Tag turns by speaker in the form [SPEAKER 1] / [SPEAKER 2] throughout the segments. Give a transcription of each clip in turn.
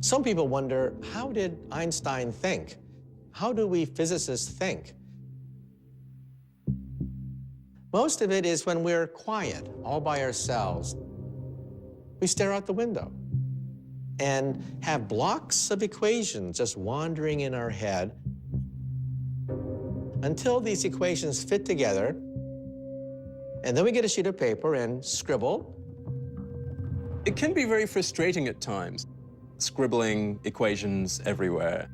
[SPEAKER 1] Some people wonder, how did Einstein think? How do we physicists think? Most of it is when we're quiet, all by ourselves. We stare out the window and have blocks of equations just wandering in our head until these equations fit together, and then we get a sheet of paper and scribble.
[SPEAKER 2] It can be very frustrating at times, scribbling equations everywhere.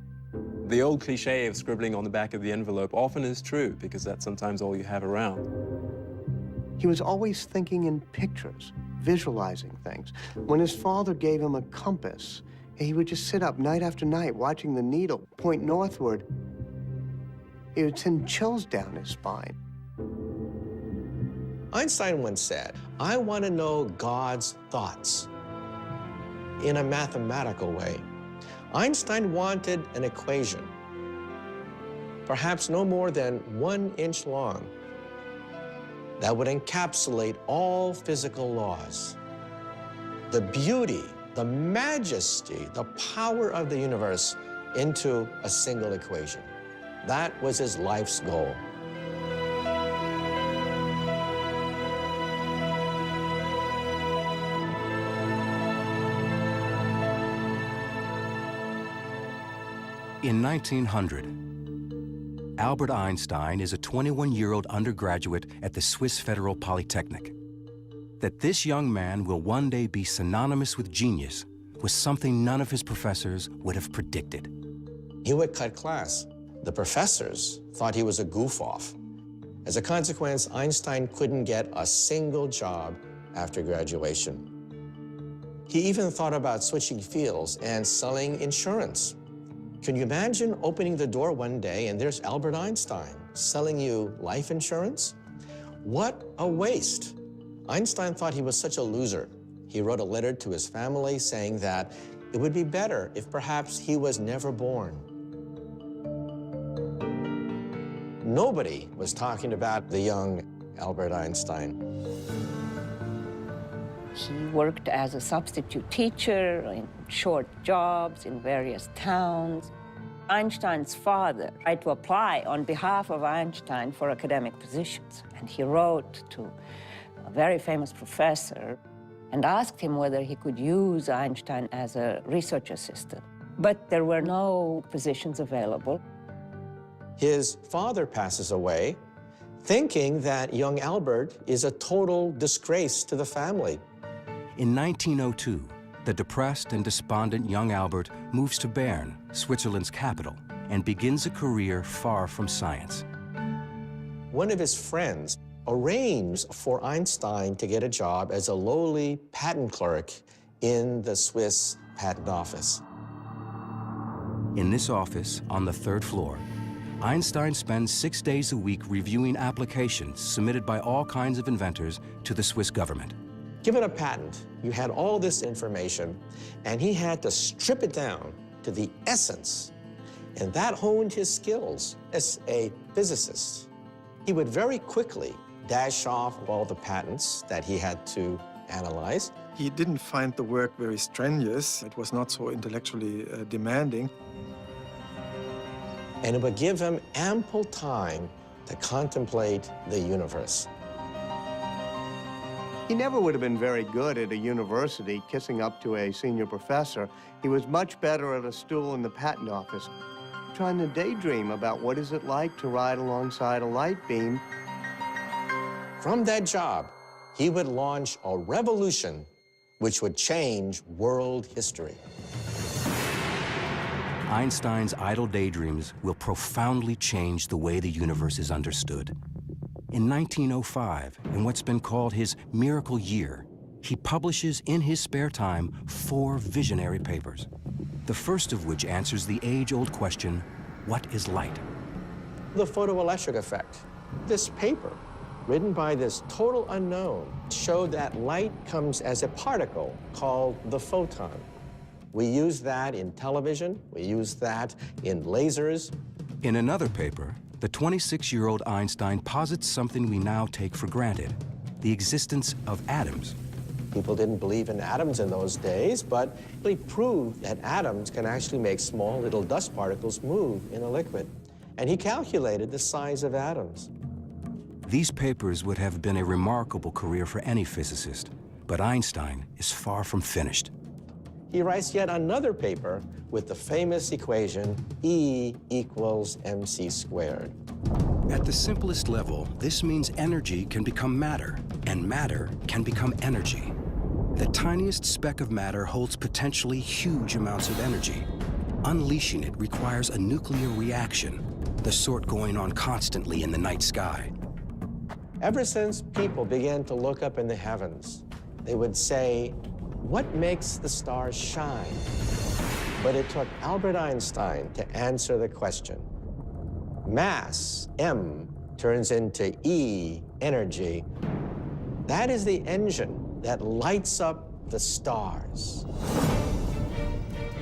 [SPEAKER 2] The old cliche of scribbling on the back of the envelope often is true because that's sometimes all you have around.
[SPEAKER 3] He was always thinking in pictures, visualizing things. When his father gave him a compass, he would just sit up night after night watching the needle point northward. It would send chills down his spine.
[SPEAKER 1] Einstein once said, "I want to know God's thoughts in a mathematical way." Einstein wanted an equation, perhaps no more than 1 inch long, that would encapsulate all physical laws. The beauty, the majesty, the power of the universe into a single equation. That was his life's goal.
[SPEAKER 4] In 1900, Albert Einstein is a 21-year-old undergraduate at the Swiss Federal Polytechnic. That this young man will one day be synonymous with genius was something none of his professors would have predicted.
[SPEAKER 1] He would cut class. The professors thought he was a goof-off. As a consequence, Einstein couldn't get a single job after graduation. He even thought about switching fields and selling insurance. Can you imagine opening the door one day and there's Albert Einstein selling you life insurance? What a waste. Einstein thought he was such a loser. He wrote a letter to his family saying that it would be better if perhaps he was never born. Nobody was talking about the young Albert Einstein.
[SPEAKER 5] He worked as a substitute teacher in short jobs in various towns. Einstein's father tried to apply on behalf of Einstein for academic positions. And he wrote to a very famous professor and asked him whether he could use Einstein as a research assistant. But there were no positions available.
[SPEAKER 1] His father passes away, thinking that young Albert is a total disgrace to the family.
[SPEAKER 4] In 1902, the depressed and despondent young Albert moves to Bern, Switzerland's capital, and begins a career far from science.
[SPEAKER 1] One of his friends arranged for Einstein to get a job as a lowly patent clerk in the Swiss patent office.
[SPEAKER 4] In this office, on the 3rd floor, Einstein spends 6 days a week reviewing applications submitted by all kinds of inventors to the Swiss government.
[SPEAKER 1] Given a patent, you had all this information, and he had to strip it down to the essence, and that honed his skills as a physicist. He would very quickly dash off all the patents that he had to analyze.
[SPEAKER 6] He didn't find the work very strenuous. It was not so intellectually demanding.
[SPEAKER 1] And it would give him ample time to contemplate the universe.
[SPEAKER 3] He never would have been very good at a university kissing up to a senior professor. He was much better at a stool in the patent office, trying to daydream about what is it like to ride alongside a light beam.
[SPEAKER 1] From that job, he would launch a revolution which would change world history.
[SPEAKER 4] Einstein's idle daydreams will profoundly change the way the universe is understood. In 1905, in what's been called his miracle year, he publishes in his spare time 4 visionary papers, the first of which answers the age-old question, what is light?
[SPEAKER 1] The photoelectric effect. This paper, written by this total unknown, showed that light comes as a particle called the photon. We use that in television, we use that in lasers.
[SPEAKER 4] In another paper, the 26-year-old Einstein posits something we now take for granted, the existence of atoms.
[SPEAKER 1] People didn't believe in atoms in those days, but he proved that atoms can actually make small little dust particles move in a liquid. And he calculated the size of atoms.
[SPEAKER 4] These papers would have been a remarkable career for any physicist, but Einstein is far from finished.
[SPEAKER 1] He writes yet another paper with the famous equation E equals mc squared.
[SPEAKER 4] At the simplest level, this means energy can become matter, and matter can become energy. The tiniest speck of matter holds potentially huge amounts of energy. Unleashing it requires a nuclear reaction, the sort going on constantly in the night sky.
[SPEAKER 1] Ever since people began to look up in the heavens, they would say, what makes the stars shine? But it took Albert Einstein to answer the question. Mass, M, turns into E, energy. That is the engine that lights up the stars.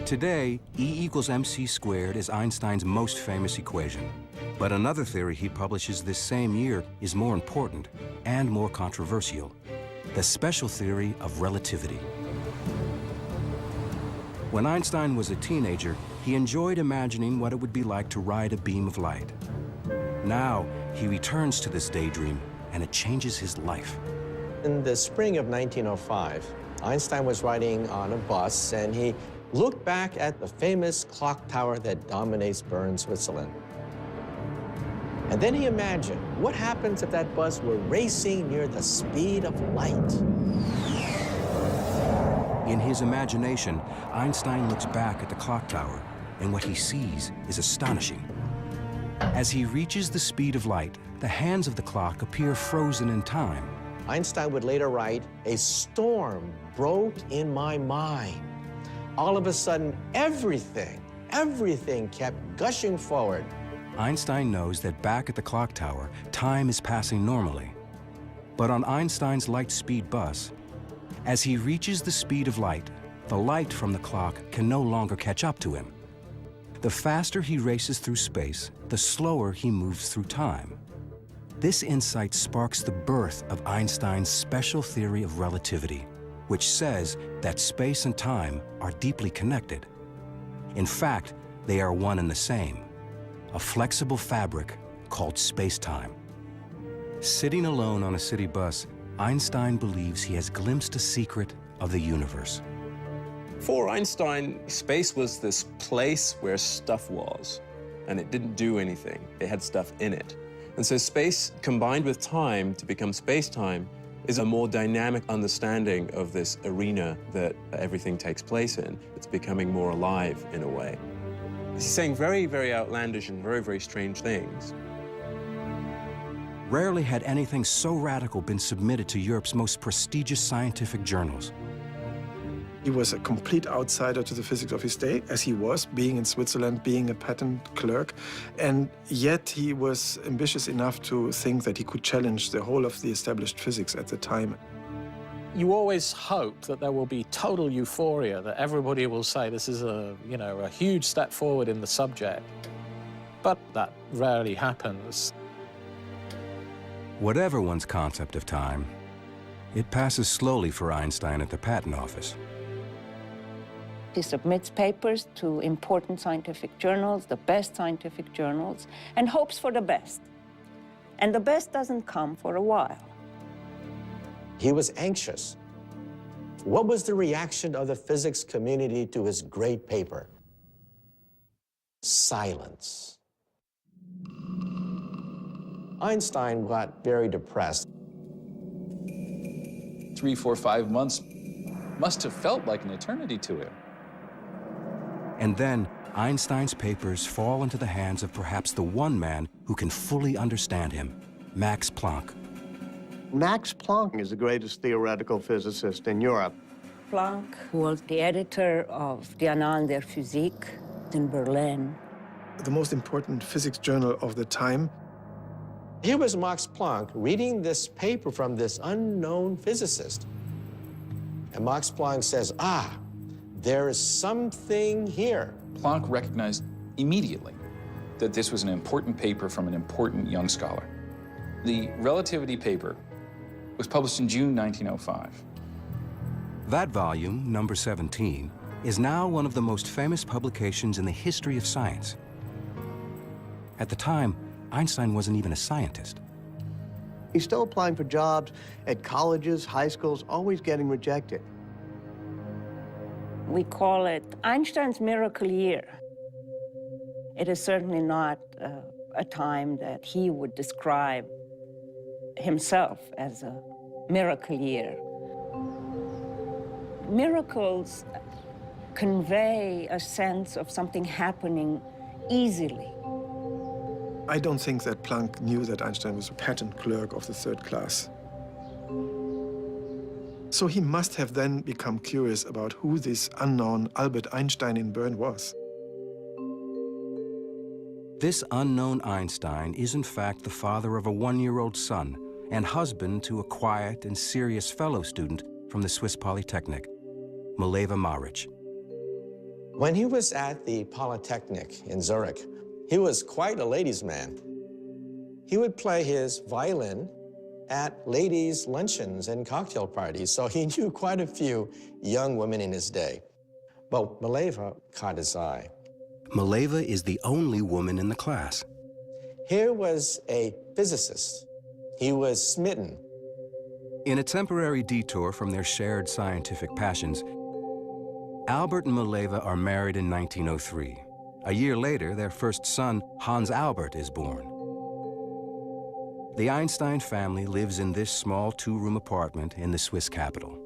[SPEAKER 4] Today, E equals mc squared is Einstein's most famous equation. But another theory he publishes this same year is more important and more controversial: the special theory of relativity. When Einstein was a teenager, he enjoyed imagining what it would be like to ride a beam of light. Now, he returns to this daydream, and it changes his life.
[SPEAKER 1] In the spring of 1905, Einstein was riding on a bus, and he looked back at the famous clock tower that dominates Bern, Switzerland. And then he imagined, what happens if that bus were racing near the speed of light?
[SPEAKER 4] In his imagination, Einstein looks back at the clock tower, and what he sees is astonishing. As he reaches the speed of light, the hands of the clock appear frozen in time.
[SPEAKER 1] Einstein would later write, a storm broke in my mind. All of a sudden, everything kept gushing forward.
[SPEAKER 4] Einstein knows that back at the clock tower, time is passing normally. But on Einstein's light-speed bus, as he reaches the speed of light, the light from the clock can no longer catch up to him. The faster he races through space, the slower he moves through time. This insight sparks the birth of Einstein's special theory of relativity, which says that space and time are deeply connected. In fact, they are one and the same, a flexible fabric called space-time. Sitting alone on a city bus, Einstein believes he has glimpsed a secret of the universe.
[SPEAKER 2] For Einstein, space was this place where stuff was, and it didn't do anything. It had stuff in it. And so space combined with time to become space-time is a more dynamic understanding of this arena that everything takes place in. It's becoming more alive in a way. He's saying very, very outlandish and very, very strange things.
[SPEAKER 4] Rarely had anything so radical been submitted to Europe's most prestigious scientific journals.
[SPEAKER 6] He was a complete outsider to the physics of his day, as he was, being in Switzerland, being a patent clerk. And yet he was ambitious enough to think that he could challenge the whole of the established physics at the time.
[SPEAKER 7] You always hope that there will be total euphoria, that everybody will say this is a huge step forward in the subject. But that rarely happens.
[SPEAKER 4] Whatever one's concept of time, it passes slowly for Einstein at the patent office.
[SPEAKER 5] He submits papers to important scientific journals, the best scientific journals, and hopes for the best. And the best doesn't come for a while.
[SPEAKER 1] He was anxious. What was the reaction of the physics community to his great paper? Silence. Einstein got very depressed.
[SPEAKER 8] 3, 4, 5 months must have felt like an eternity to him.
[SPEAKER 4] And then Einstein's papers fall into the hands of perhaps the one man who can fully understand him, Max Planck.
[SPEAKER 3] Max Planck is the greatest theoretical physicist in Europe.
[SPEAKER 5] Planck was the editor of the Annalen der Physik in Berlin.
[SPEAKER 6] The most important physics journal of the time.
[SPEAKER 1] Here was Max Planck reading this paper from this unknown physicist. And Max Planck says, there is something here.
[SPEAKER 8] Planck recognized immediately that this was an important paper from an important young scholar. The relativity paper was published in June 1905.
[SPEAKER 4] That volume, number 17, is now one of the most famous publications in the history of science. At the time, Einstein wasn't even a scientist.
[SPEAKER 3] He's still applying for jobs at colleges, high schools, always getting rejected.
[SPEAKER 5] We call it Einstein's miracle year. It is certainly not a time that he would describe himself as a miracle year. Miracles convey a sense of something happening easily.
[SPEAKER 6] I don't think that Planck knew that Einstein was a patent clerk of the third class. So he must have then become curious about who this unknown Albert Einstein in Bern was.
[SPEAKER 4] This unknown Einstein is in fact the father of a 1-year-old son and husband to a quiet and serious fellow student from the Swiss Polytechnic, Mileva Maric.
[SPEAKER 1] When he was at the Polytechnic in Zurich, he was quite a ladies' man. He would play his violin at ladies' luncheons and cocktail parties, so he knew quite a few young women in his day. But Mileva caught his eye.
[SPEAKER 4] Mileva is the only woman in the class.
[SPEAKER 1] Here was a physicist. He was smitten.
[SPEAKER 4] In a temporary detour from their shared scientific passions, Albert and Mileva are married in 1903. A year later, their first son, Hans Albert, is born. The Einstein family lives in this small 2-room apartment in the Swiss capital.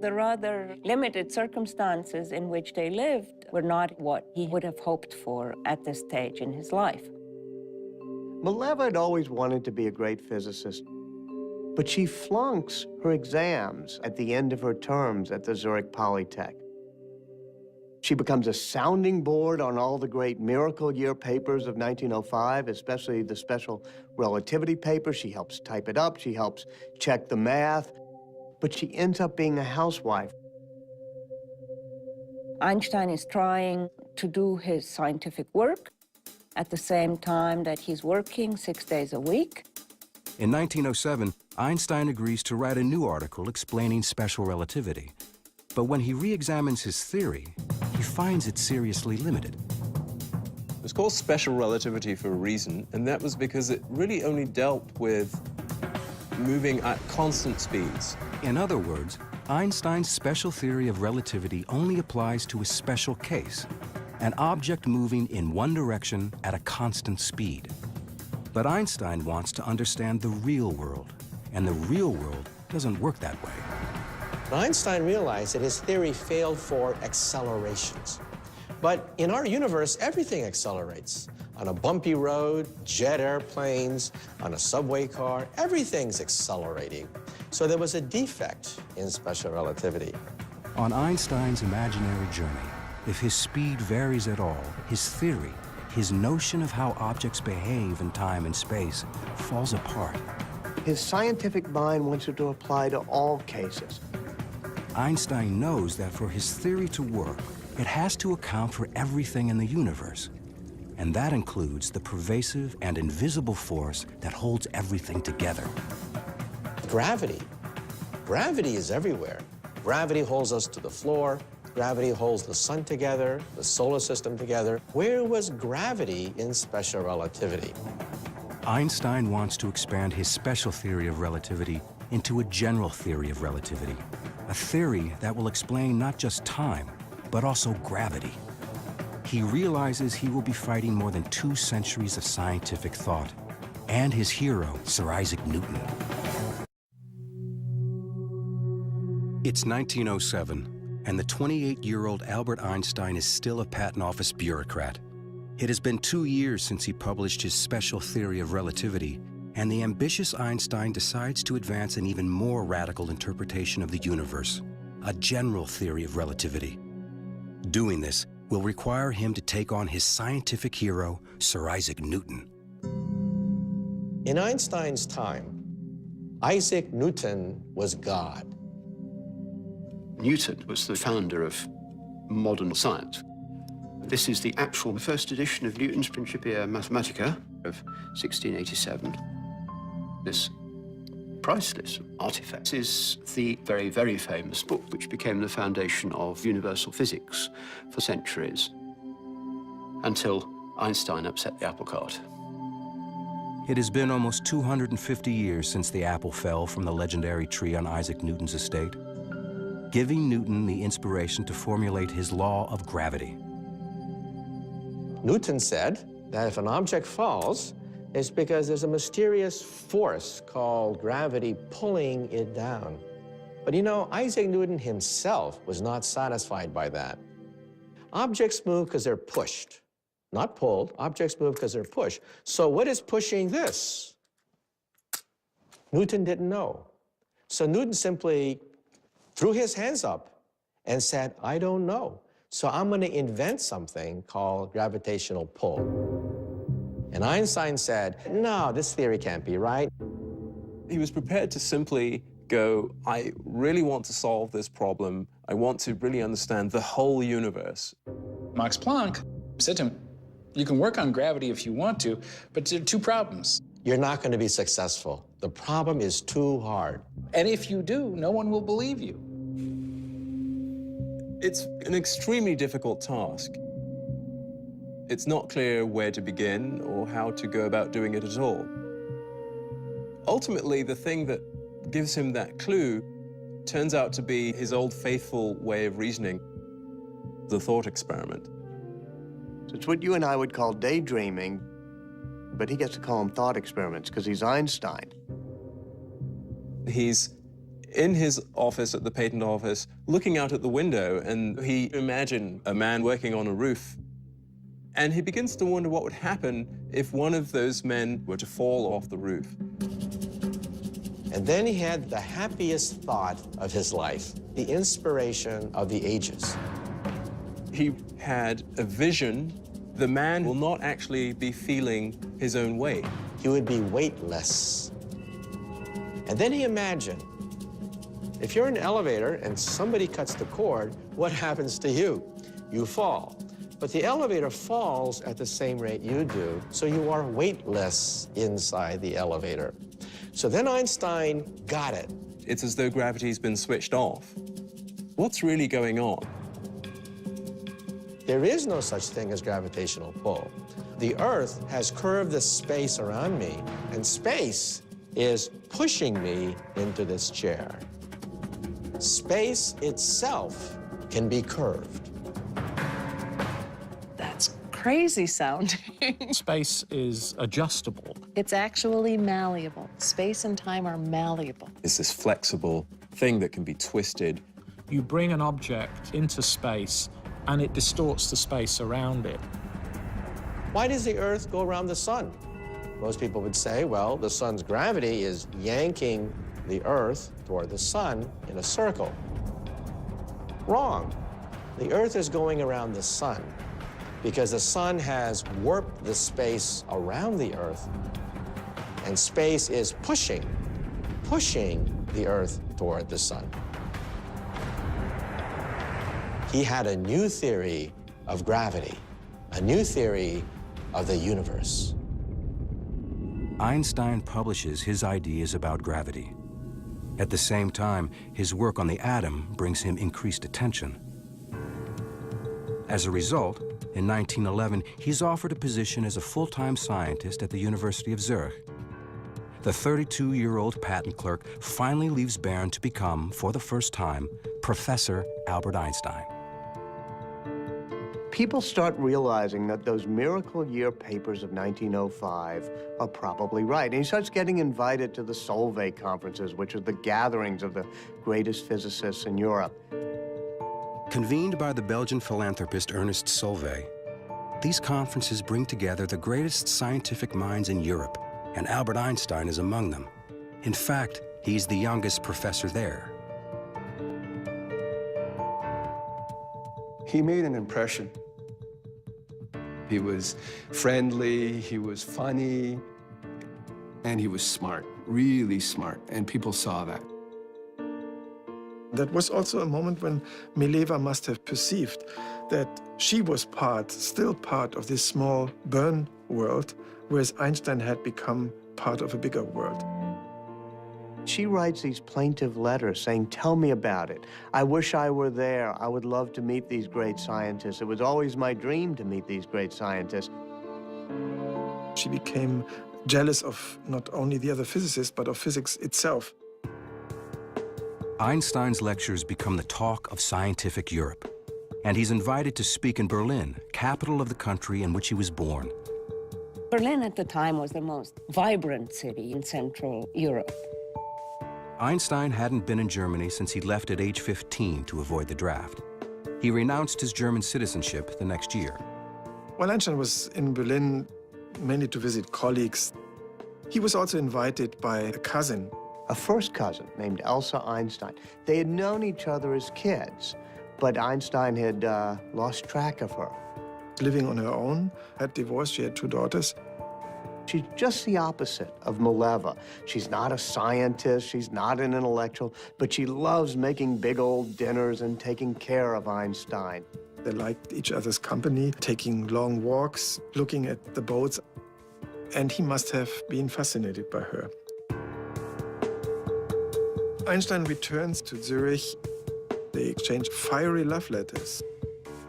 [SPEAKER 5] The rather limited circumstances in which they lived were not what he would have hoped for at this stage in his life.
[SPEAKER 3] Mileva had always wanted to be a great physicist, but she flunks her exams at the end of her terms at the Zurich Polytech. She becomes a sounding board on all the great miracle year papers of 1905, especially the special relativity paper. She helps type it up, she helps check the math, but she ends up being a housewife.
[SPEAKER 5] Einstein is trying to do his scientific work at the same time that he's working 6 days a week.
[SPEAKER 4] In 1907, Einstein agrees to write a new article explaining special relativity. But when he re-examines his theory, he finds it seriously limited.
[SPEAKER 2] It was called special relativity for a reason, and that was because it really only dealt with moving at constant speeds.
[SPEAKER 4] In other words, Einstein's special theory of relativity only applies to a special case, an object moving in one direction at a constant speed. But Einstein wants to understand the real world, and the real world doesn't work that way.
[SPEAKER 1] Einstein realized that his theory failed for accelerations. But in our universe, everything accelerates. On a bumpy road, jet airplanes, on a subway car, everything's accelerating. So there was a defect in special relativity.
[SPEAKER 4] On Einstein's imaginary journey, if his speed varies at all, his theory, his notion of how objects behave in time and space, falls apart.
[SPEAKER 3] His scientific mind wants it to apply to all cases.
[SPEAKER 4] Einstein knows that for his theory to work, it has to account for everything in the universe. And that includes the pervasive and invisible force that holds everything together.
[SPEAKER 1] Gravity. Gravity is everywhere. Gravity holds us to the floor. Gravity holds the sun together, the solar system together. Where was gravity in special relativity?
[SPEAKER 4] Einstein wants to expand his special theory of relativity into a general theory of relativity, a theory that will explain not just time, but also gravity. He realizes he will be fighting more than 2 centuries of scientific thought, and his hero, Sir Isaac Newton. It's 1907, and the 28-year-old Albert Einstein is still a patent office bureaucrat. It has been 2 years since he published his special theory of relativity, and the ambitious Einstein decides to advance an even more radical interpretation of the universe, a general theory of relativity. Doing this will require him to take on his scientific hero, Sir Isaac Newton.
[SPEAKER 1] In Einstein's time, Isaac Newton was God.
[SPEAKER 9] Newton was the founder of modern science. This is the actual first edition of Newton's Principia Mathematica of 1687. This priceless artifacts is the very, very famous book which became the foundation of universal physics for centuries, until Einstein upset the apple cart.
[SPEAKER 4] It has been almost 250 years since the apple fell from the legendary tree on Isaac Newton's estate, giving Newton the inspiration to formulate his law of gravity.
[SPEAKER 1] Newton said that if an object falls, it's because there's a mysterious force called gravity pulling it down. But you know, Isaac Newton himself was not satisfied by that. Objects move because they're pushed, not pulled. Objects move because they're pushed. So what is pushing this? Newton didn't know. So Newton simply threw his hands up and said, I don't know. So I'm going to invent something called gravitational pull. And Einstein said, no, this theory can't be right.
[SPEAKER 2] He was prepared to simply go, I really want to solve this problem. I want to really understand the whole universe.
[SPEAKER 8] Max Planck said to him, you can work on gravity if you want to, but there are two problems.
[SPEAKER 1] You're not going to be successful. The problem is too hard.
[SPEAKER 8] And if you do, no one will believe you.
[SPEAKER 2] It's an extremely difficult task. It's not clear where to begin or how to go about doing it at all. Ultimately, the thing that gives him that clue turns out to be his old faithful way of reasoning, the thought experiment.
[SPEAKER 3] It's what you and I would call daydreaming, but he gets to call them thought experiments because he's Einstein.
[SPEAKER 2] He's in his office at the patent office, looking out at the window, and he imagined a man working on a roof. And he begins to wonder what would happen if one of those men were to fall off the roof.
[SPEAKER 1] And then he had the happiest thought of his life, the inspiration of the ages.
[SPEAKER 2] He had a vision. The man will not actually be feeling his own weight.
[SPEAKER 1] He would be weightless. And then he imagined, if you're in an elevator and somebody cuts the cord, what happens to you? You fall. But the elevator falls at the same rate you do, so you are weightless inside the elevator. So then Einstein got it.
[SPEAKER 2] It's as though gravity's been switched off. What's really going on?
[SPEAKER 1] There is no such thing as gravitational pull. The Earth has curved the space around me, and space is pushing me into this chair. Space itself can be curved.
[SPEAKER 10] That's crazy sounding.
[SPEAKER 7] Space is adjustable.
[SPEAKER 10] It's actually malleable. Space and time are malleable.
[SPEAKER 2] It's this flexible thing that can be twisted.
[SPEAKER 7] You bring an object into space, and it distorts the space around it.
[SPEAKER 1] Why does the Earth go around the sun? Most people would say, well, the sun's gravity is yanking the Earth toward the sun in a circle. Wrong. The Earth is going around the sun because the sun has warped the space around the Earth, and space is pushing the Earth toward the sun. He had a new theory of gravity, a new theory of the universe.
[SPEAKER 4] Einstein publishes his ideas about gravity. At the same time, his work on the atom brings him increased attention. As a result, in 1911, he's offered a position as a full-time scientist at the University of Zurich. The 32-year-old patent clerk finally leaves Bern to become, for the first time, Professor Albert Einstein.
[SPEAKER 3] People start realizing that those miracle year papers of 1905 are probably right. And he starts getting invited to the Solvay conferences, which are the gatherings of the greatest physicists in Europe.
[SPEAKER 4] Convened by the Belgian philanthropist Ernest Solvay, these conferences bring together the greatest scientific minds in Europe, and Albert Einstein is among them. In fact, he's the youngest professor there.
[SPEAKER 11] He made an impression. He was friendly, he was funny, and he was smart, really smart, and people saw that.
[SPEAKER 6] That was also a moment when Mileva must have perceived that she was still part of this small Bern world, whereas Einstein had become part of a bigger world.
[SPEAKER 3] She writes these plaintive letters saying, tell me about it. I wish I were there. I would love to meet these great scientists. It was always my dream to meet these great scientists.
[SPEAKER 6] She became jealous of not only the other physicists, but of physics itself.
[SPEAKER 4] Einstein's lectures become the talk of scientific Europe, and he's invited to speak in Berlin, capital of the country in which he was born.
[SPEAKER 5] Berlin at the time was the most vibrant city in Central Europe.
[SPEAKER 4] Einstein hadn't been in Germany since he left at age 15 to avoid the draft. He renounced his German citizenship the next year.
[SPEAKER 6] While Einstein was in Berlin, mainly to visit colleagues, he was also invited by a cousin.
[SPEAKER 3] A first cousin named Elsa Einstein. They had known each other as kids, but Einstein had lost track of her.
[SPEAKER 6] Living on her own, had divorced, she had 2 daughters.
[SPEAKER 3] She's just the opposite of Mileva. She's not a scientist, she's not an intellectual, but she loves making big old dinners and taking care of Einstein.
[SPEAKER 6] They liked each other's company, taking long walks, looking at the boats, and he must have been fascinated by her. Einstein returns to Zurich. They exchange fiery love letters.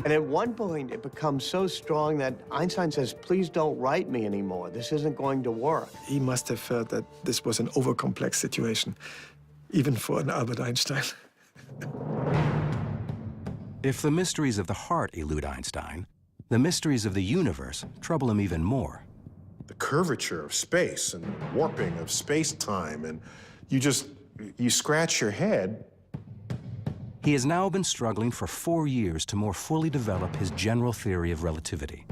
[SPEAKER 3] And at one point, it becomes so strong that Einstein says, please don't write me anymore. This isn't going to work.
[SPEAKER 6] He must have felt that this was an overcomplex situation, even for an Albert Einstein.
[SPEAKER 4] If the mysteries of the heart elude Einstein, the mysteries of the universe trouble him even more.
[SPEAKER 12] The curvature of space and warping of space-time, and you scratch your head.
[SPEAKER 4] He has now been struggling for 4 years to more fully develop his general theory of relativity.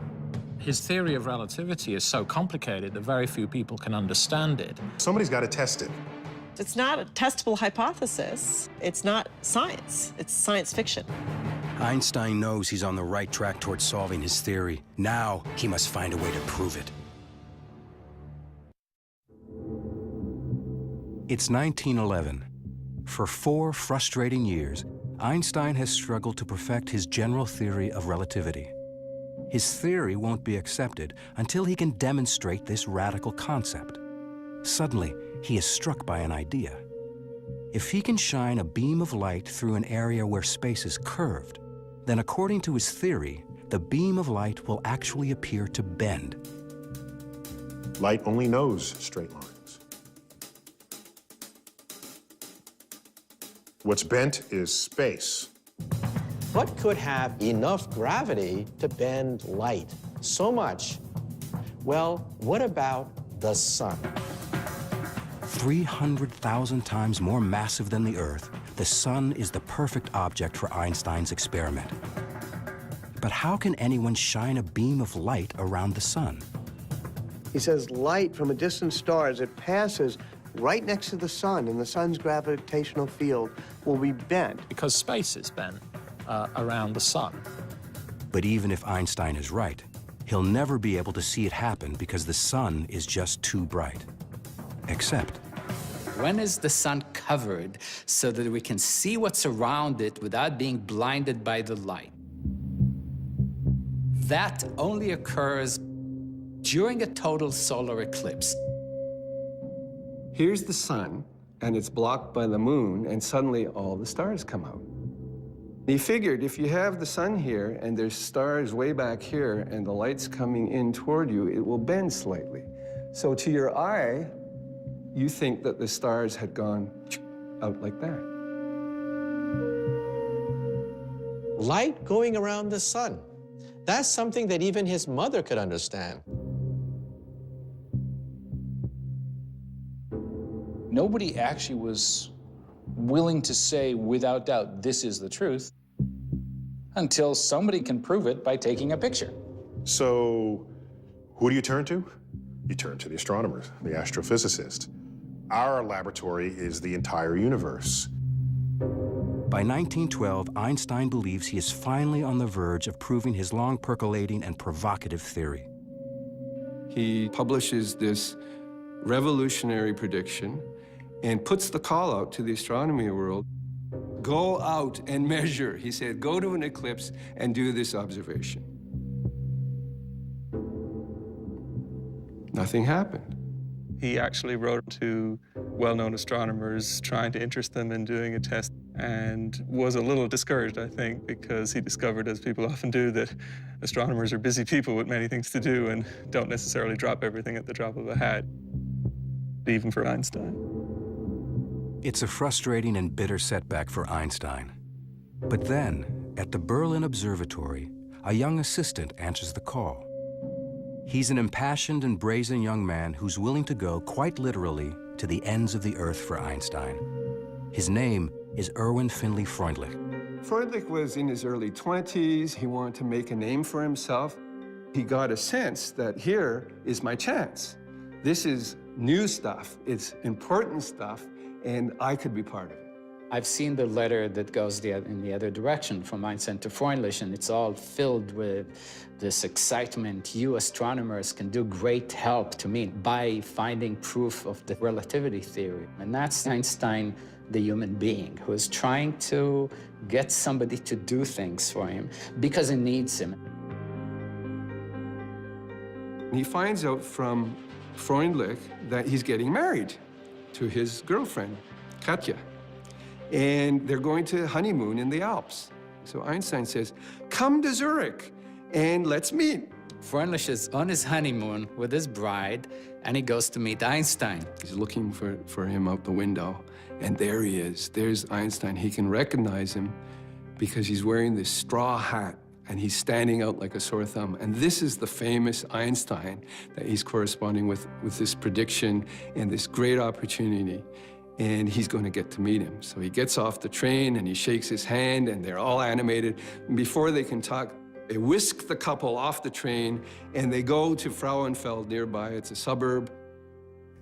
[SPEAKER 7] His theory of relativity is so complicated that very few people can understand it.
[SPEAKER 12] Somebody's got to test it.
[SPEAKER 10] It's not a testable hypothesis. It's not science. It's science fiction.
[SPEAKER 4] Einstein knows he's on the right track towards solving his theory. Now he must find a way to prove it. It's 1911. For 4 frustrating years, Einstein has struggled to perfect his general theory of relativity. His theory won't be accepted until he can demonstrate this radical concept. Suddenly, he is struck by an idea. If he can shine a beam of light through an area where space is curved, then according to his theory, the beam of light will actually appear to bend.
[SPEAKER 12] Light only knows straight lines. What's bent is space.
[SPEAKER 1] What could have enough gravity to bend light so much? Well, what about the sun?
[SPEAKER 4] 300,000 times more massive than the Earth, the sun is the perfect object for Einstein's experiment. But how can anyone shine a beam of light around the sun?
[SPEAKER 3] He says light from a distant star, as it passes right next to the sun, and the sun's gravitational field will be bent.
[SPEAKER 7] Because space is bent around the sun.
[SPEAKER 4] But even if Einstein is right, he'll never be able to see it happen because the sun is just too bright. Except,
[SPEAKER 13] when is the sun covered so that we can see what's around it without being blinded by the light? That only occurs during a total solar eclipse.
[SPEAKER 11] Here's the sun, and it's blocked by the moon, and suddenly all the stars come out. He figured if you have the sun here, and there's stars way back here, and the light's coming in toward you, it will bend slightly. So to your eye, you think that the stars had gone out like that.
[SPEAKER 1] Light going around the sun. That's something that even his mother could understand.
[SPEAKER 8] Nobody actually was willing to say without doubt, this is the truth, until somebody can prove it by taking a picture.
[SPEAKER 12] So who do you turn to? You turn to the astronomers, the astrophysicists. Our laboratory is the entire universe.
[SPEAKER 4] by 1912, Einstein believes he is finally on the verge of proving his long percolating and provocative theory.
[SPEAKER 11] He publishes this revolutionary prediction and puts the call out to the astronomy world. Go out and measure. He said, go to an eclipse and do this observation. Nothing happened.
[SPEAKER 14] He actually wrote to
[SPEAKER 2] well-known astronomers trying to interest them in doing a test, and was a little discouraged, I think, because he discovered, as people often do, that astronomers are busy people with many things to do and don't necessarily drop everything at the drop of a hat, even for Einstein.
[SPEAKER 4] It's a frustrating and bitter setback for Einstein. But then, at the Berlin Observatory, a young assistant answers the call. He's an impassioned and brazen young man who's willing to go, quite literally, to the ends of the earth for Einstein. His name is Erwin Finley Freundlich.
[SPEAKER 11] Freundlich was in his early 20s. He wanted to make a name for himself. He got a sense that here is my chance. This is new stuff, it's important stuff, and I could be part of it.
[SPEAKER 13] I've seen the letter that goes in the other direction from Einstein to Freundlich, and it's all filled with this excitement. You astronomers can do great help to me by finding proof of the relativity theory. And that's Einstein, the human being, who is trying to get somebody to do things for him because he needs him.
[SPEAKER 11] He finds out from Freundlich that he's getting married to his girlfriend, Katja. And they're going to honeymoon in the Alps. So Einstein says, come to Zurich and let's meet.
[SPEAKER 13] Freundlich is on his honeymoon with his bride, and he goes to meet Einstein.
[SPEAKER 11] He's looking for him out the window, and there he is. There's Einstein. He can recognize him because he's wearing this straw hat, and he's standing out like a sore thumb. And this is the famous Einstein that he's corresponding with this prediction and this great opportunity. And he's going to get to meet him. So he gets off the train and he shakes his hand and they're all animated. And before they can talk, they whisk the couple off the train and they go to Frauenfeld nearby. It's a suburb.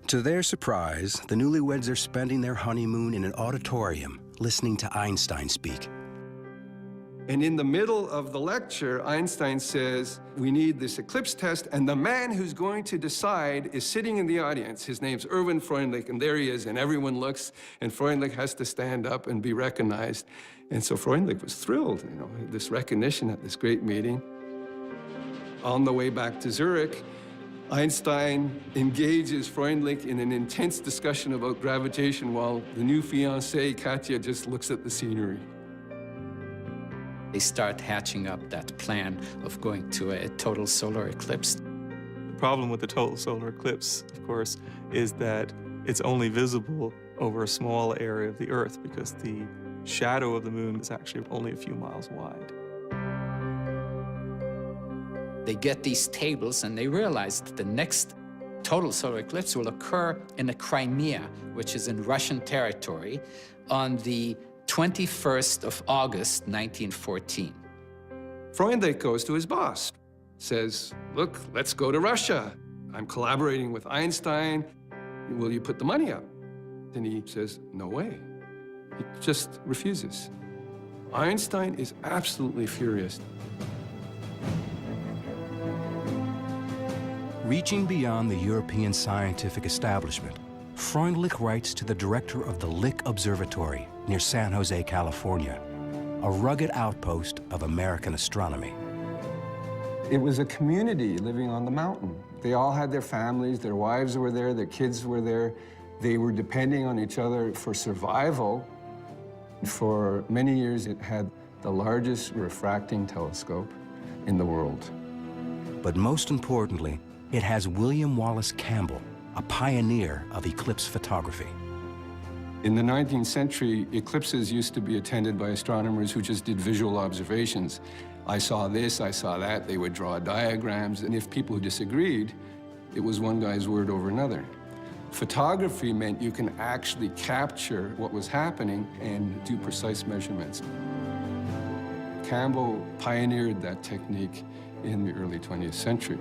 [SPEAKER 4] To their surprise, the newlyweds are spending their honeymoon in an auditorium, listening to Einstein speak.
[SPEAKER 11] And in the middle of the lecture, Einstein says, we need this eclipse test, and the man who's going to decide is sitting in the audience. His name's Erwin Freundlich, and there he is, and everyone looks, and Freundlich has to stand up and be recognized. And so Freundlich was thrilled, you know, this recognition at this great meeting. On the way back to Zurich, Einstein engages Freundlich in an intense discussion about gravitation while the new fiancée, Katja, just looks at the scenery.
[SPEAKER 13] They start hatching up that plan of going to a total solar eclipse.
[SPEAKER 2] The problem with the total solar eclipse, of course, is that it's only visible over a small area of the Earth because the shadow of the moon is actually only a few miles wide.
[SPEAKER 13] They get these tables and they realize that the next total solar eclipse will occur in the Crimea, which is in Russian territory, on the 21st of August, 1914.
[SPEAKER 11] Freundlich goes to his boss, says, look, let's go to Russia. I'm collaborating with Einstein. Will you put the money up? And he says, no way. He just refuses. Einstein is absolutely furious.
[SPEAKER 4] Reaching beyond the European scientific establishment, Freundlich writes to the director of the Lick Observatory near San Jose, California, a rugged outpost of American astronomy.
[SPEAKER 11] It was a community living on the mountain. They all had their families, their wives were there, their kids were there. They were depending on each other for survival. For many years, it had the largest refracting telescope in the world.
[SPEAKER 4] But most importantly, it has William Wallace Campbell, a pioneer of eclipse photography.
[SPEAKER 11] In the 19th century, eclipses used to be attended by astronomers who just did visual observations. I saw this, I saw that. They would draw diagrams, and if people disagreed, it was one guy's word over another. Photography meant you can actually capture what was happening and do precise measurements. Campbell pioneered that technique in the early 20th century.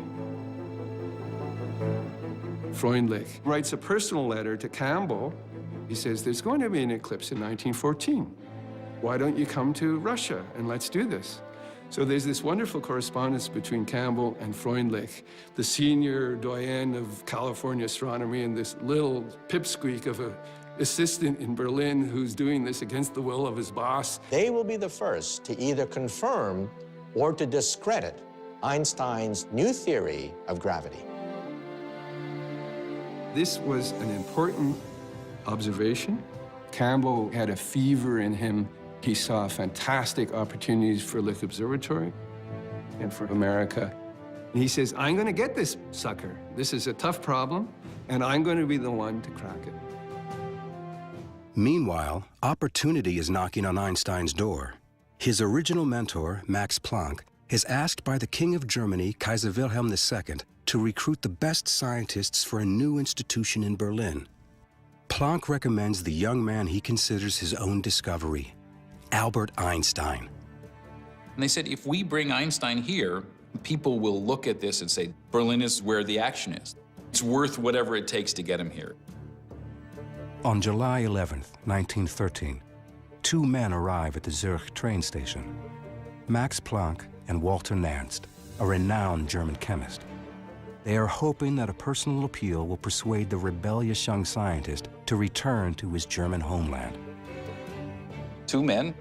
[SPEAKER 11] Freundlich writes a personal letter to Campbell. He says, there's going to be an eclipse in 1914. Why don't you come to Russia and let's do this? So there's this wonderful correspondence between Campbell and Freundlich, the senior doyen of California astronomy and this little pipsqueak of an assistant in Berlin who's doing this against the will of his boss.
[SPEAKER 1] They will be the first to either confirm or to discredit Einstein's new theory of gravity.
[SPEAKER 11] This was an important observation. Campbell had a fever in him. He saw fantastic opportunities for Lick Observatory and for America. And he says, I'm going to get this sucker. This is a tough problem, and I'm going to be the one to crack it.
[SPEAKER 4] Meanwhile, opportunity is knocking on Einstein's door. His original mentor, Max Planck, is asked by the King of Germany, Kaiser Wilhelm II, to recruit the best scientists for a new institution in Berlin. Planck recommends the young man he considers his own discovery, Albert Einstein.
[SPEAKER 8] And they said, if we bring Einstein here, people will look at this and say, Berlin is where the action is. It's worth whatever it takes to get him here.
[SPEAKER 4] On July 11th, 1913, two men arrive at the Zurich train station, Max Planck and Walter Nernst, a renowned German chemist. They are hoping that a personal appeal will persuade the rebellious young scientist to return to his German homeland.
[SPEAKER 8] Two men,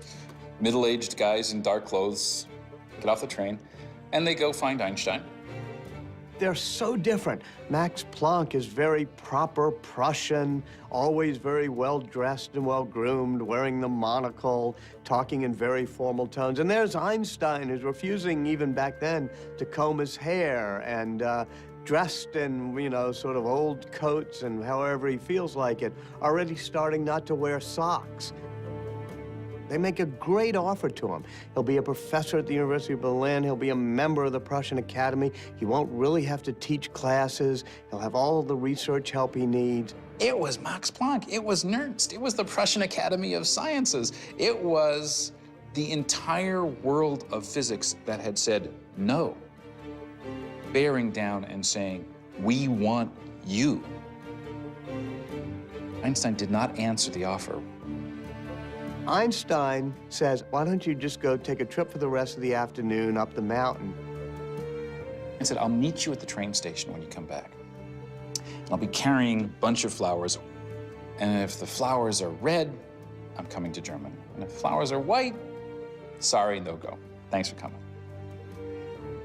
[SPEAKER 8] middle-aged guys in dark clothes, get off the train, and they go find Einstein.
[SPEAKER 3] They're so different. Max Planck is very proper Prussian, always very well-dressed and well-groomed, wearing the monocle, talking in very formal tones. And there's Einstein, who's refusing, even back then, to comb his hair and dressed in, you know, sort of old coats and however he feels like it, already starting not to wear socks. They make a great offer to him. He'll be a professor at the University of Berlin. He'll be a member of the Prussian Academy. He won't really have to teach classes. He'll have all of the research help he needs.
[SPEAKER 8] It was Max Planck. It was Nernst. It was the Prussian Academy of Sciences. It was the entire world of physics that had said no, bearing down and saying, we want you. Einstein did not answer the offer.
[SPEAKER 3] Einstein says, why don't you just go take a trip for the rest of the afternoon up the mountain?
[SPEAKER 8] I said, I'll meet you at the train station when you come back. I'll be carrying a bunch of flowers. And if the flowers are red, I'm coming to Germany. And if flowers are white, sorry, no go. Thanks for coming.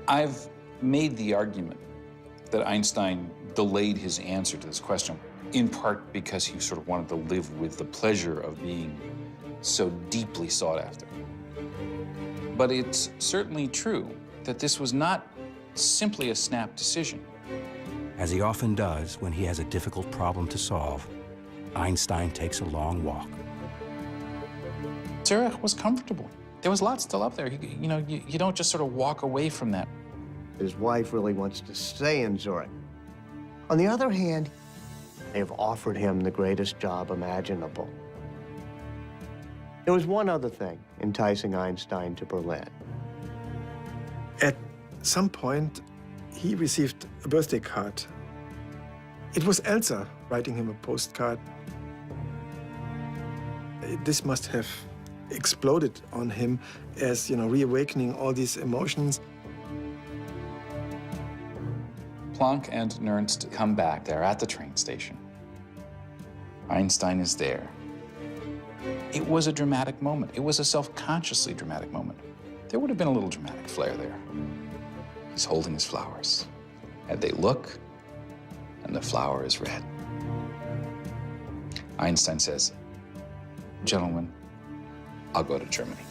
[SPEAKER 8] I've made the argument that Einstein delayed his answer to this question, in part because he sort of wanted to live with the pleasure of being so deeply sought after. But it's certainly true that this was not simply a snap decision.
[SPEAKER 4] As he often does when he has a difficult problem to solve, Einstein takes a long walk.
[SPEAKER 8] Zurich was comfortable. There was lots still up there. You don't just sort of walk away from that.
[SPEAKER 3] His wife really wants to stay in Zurich. On the other hand, they've offered him the greatest job imaginable. There was one other thing enticing Einstein to Berlin.
[SPEAKER 6] At some point, he received a birthday card. It was Elsa writing him a postcard. This must have exploded on him as, reawakening all these emotions.
[SPEAKER 8] Planck and Nernst come back. They're at the train station. Einstein is there. It was a dramatic moment. It was a self-consciously dramatic moment. There would have been a little dramatic flair there. He's holding his flowers. And they look, and the flower is red. Einstein says, gentlemen, I'll go to Germany.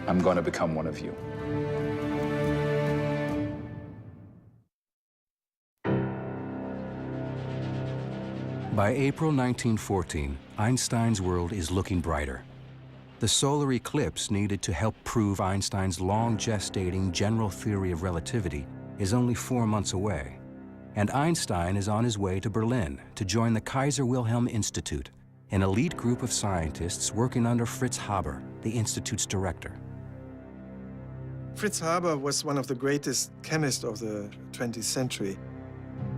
[SPEAKER 8] I'm going to become one of you.
[SPEAKER 4] By April 1914, Einstein's world is looking brighter. The solar eclipse needed to help prove Einstein's long-gestating general theory of relativity is only 4 months away, and Einstein is on his way to Berlin to join the Kaiser Wilhelm Institute, an elite group of scientists working under Fritz Haber, the institute's director.
[SPEAKER 6] Fritz Haber was one of the greatest chemists of the 20th century.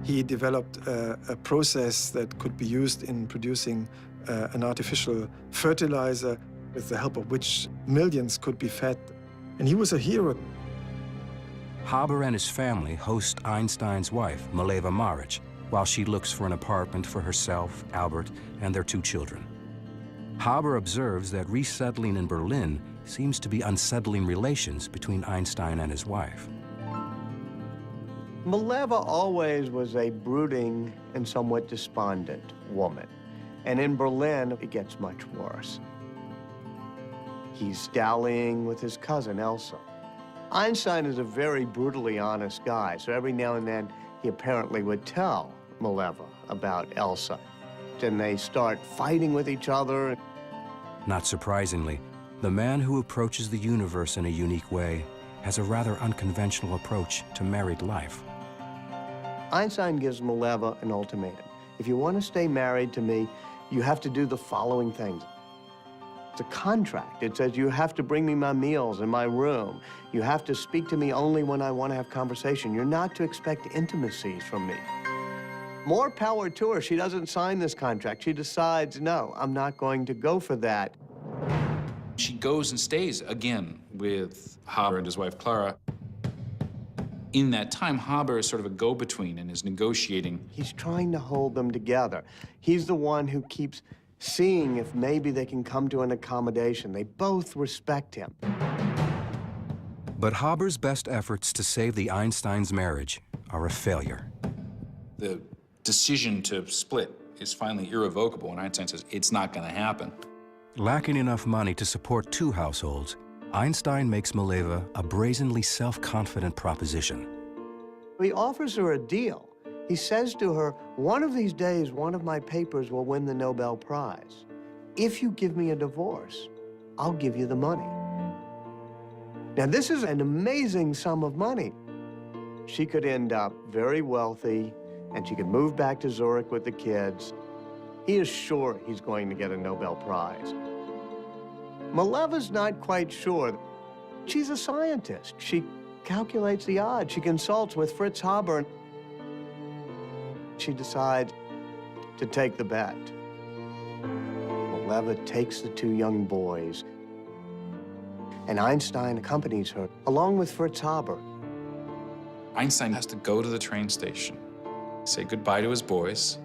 [SPEAKER 6] He developed a process that could be used in producing an artificial fertilizer with the help of which millions could be fed. And he was a hero.
[SPEAKER 4] Haber and his family host Einstein's wife, Mileva Maric, while she looks for an apartment for herself, Albert, and their 2 children. Haber observes that resettling in Berlin seems to be unsettling relations between Einstein and his wife.
[SPEAKER 3] Mileva always was a brooding and somewhat despondent woman. And in Berlin, it gets much worse. He's dallying with his cousin, Elsa. Einstein is a very brutally honest guy, so every now and then he apparently would tell Mileva about Elsa. Then they start fighting with each other.
[SPEAKER 4] Not surprisingly, the man who approaches the universe in a unique way has a rather unconventional approach to married life.
[SPEAKER 3] Einstein gives Mileva an ultimatum. If you want to stay married to me, you have to do the following things. It's a contract. It says you have to bring me my meals in my room. You have to speak to me only when I want to have conversation. You're not to expect intimacies from me. More power to her. She doesn't sign this contract. She decides, no, I'm not going to go for that.
[SPEAKER 8] She goes and stays again with Haber and his wife, Clara. In that time, Haber is sort of a go-between and is negotiating.
[SPEAKER 3] He's trying to hold them together. He's the one who keeps seeing if maybe they can come to an accommodation. They both respect him.
[SPEAKER 4] But Haber's best efforts to save the Einsteins' marriage are a failure.
[SPEAKER 8] The decision to split is finally irrevocable, and Einstein says it's not going to happen.
[SPEAKER 4] Lacking enough money to support two households, Einstein makes Mileva a brazenly self-confident proposition.
[SPEAKER 3] He offers her a deal. He says to her, one of these days, one of my papers will win the Nobel Prize. If you give me a divorce, I'll give you the money. Now, this is an amazing sum of money. She could end up very wealthy, and she could move back to Zurich with the kids. He is sure he's going to get a Nobel Prize. Mileva's not quite sure. She's a scientist. She calculates the odds. She consults with Fritz Haber. She decides to take the bet. Mileva takes the two young boys, and Einstein accompanies her, along with Fritz Haber.
[SPEAKER 8] Einstein has to go to the train station, say goodbye to his boys.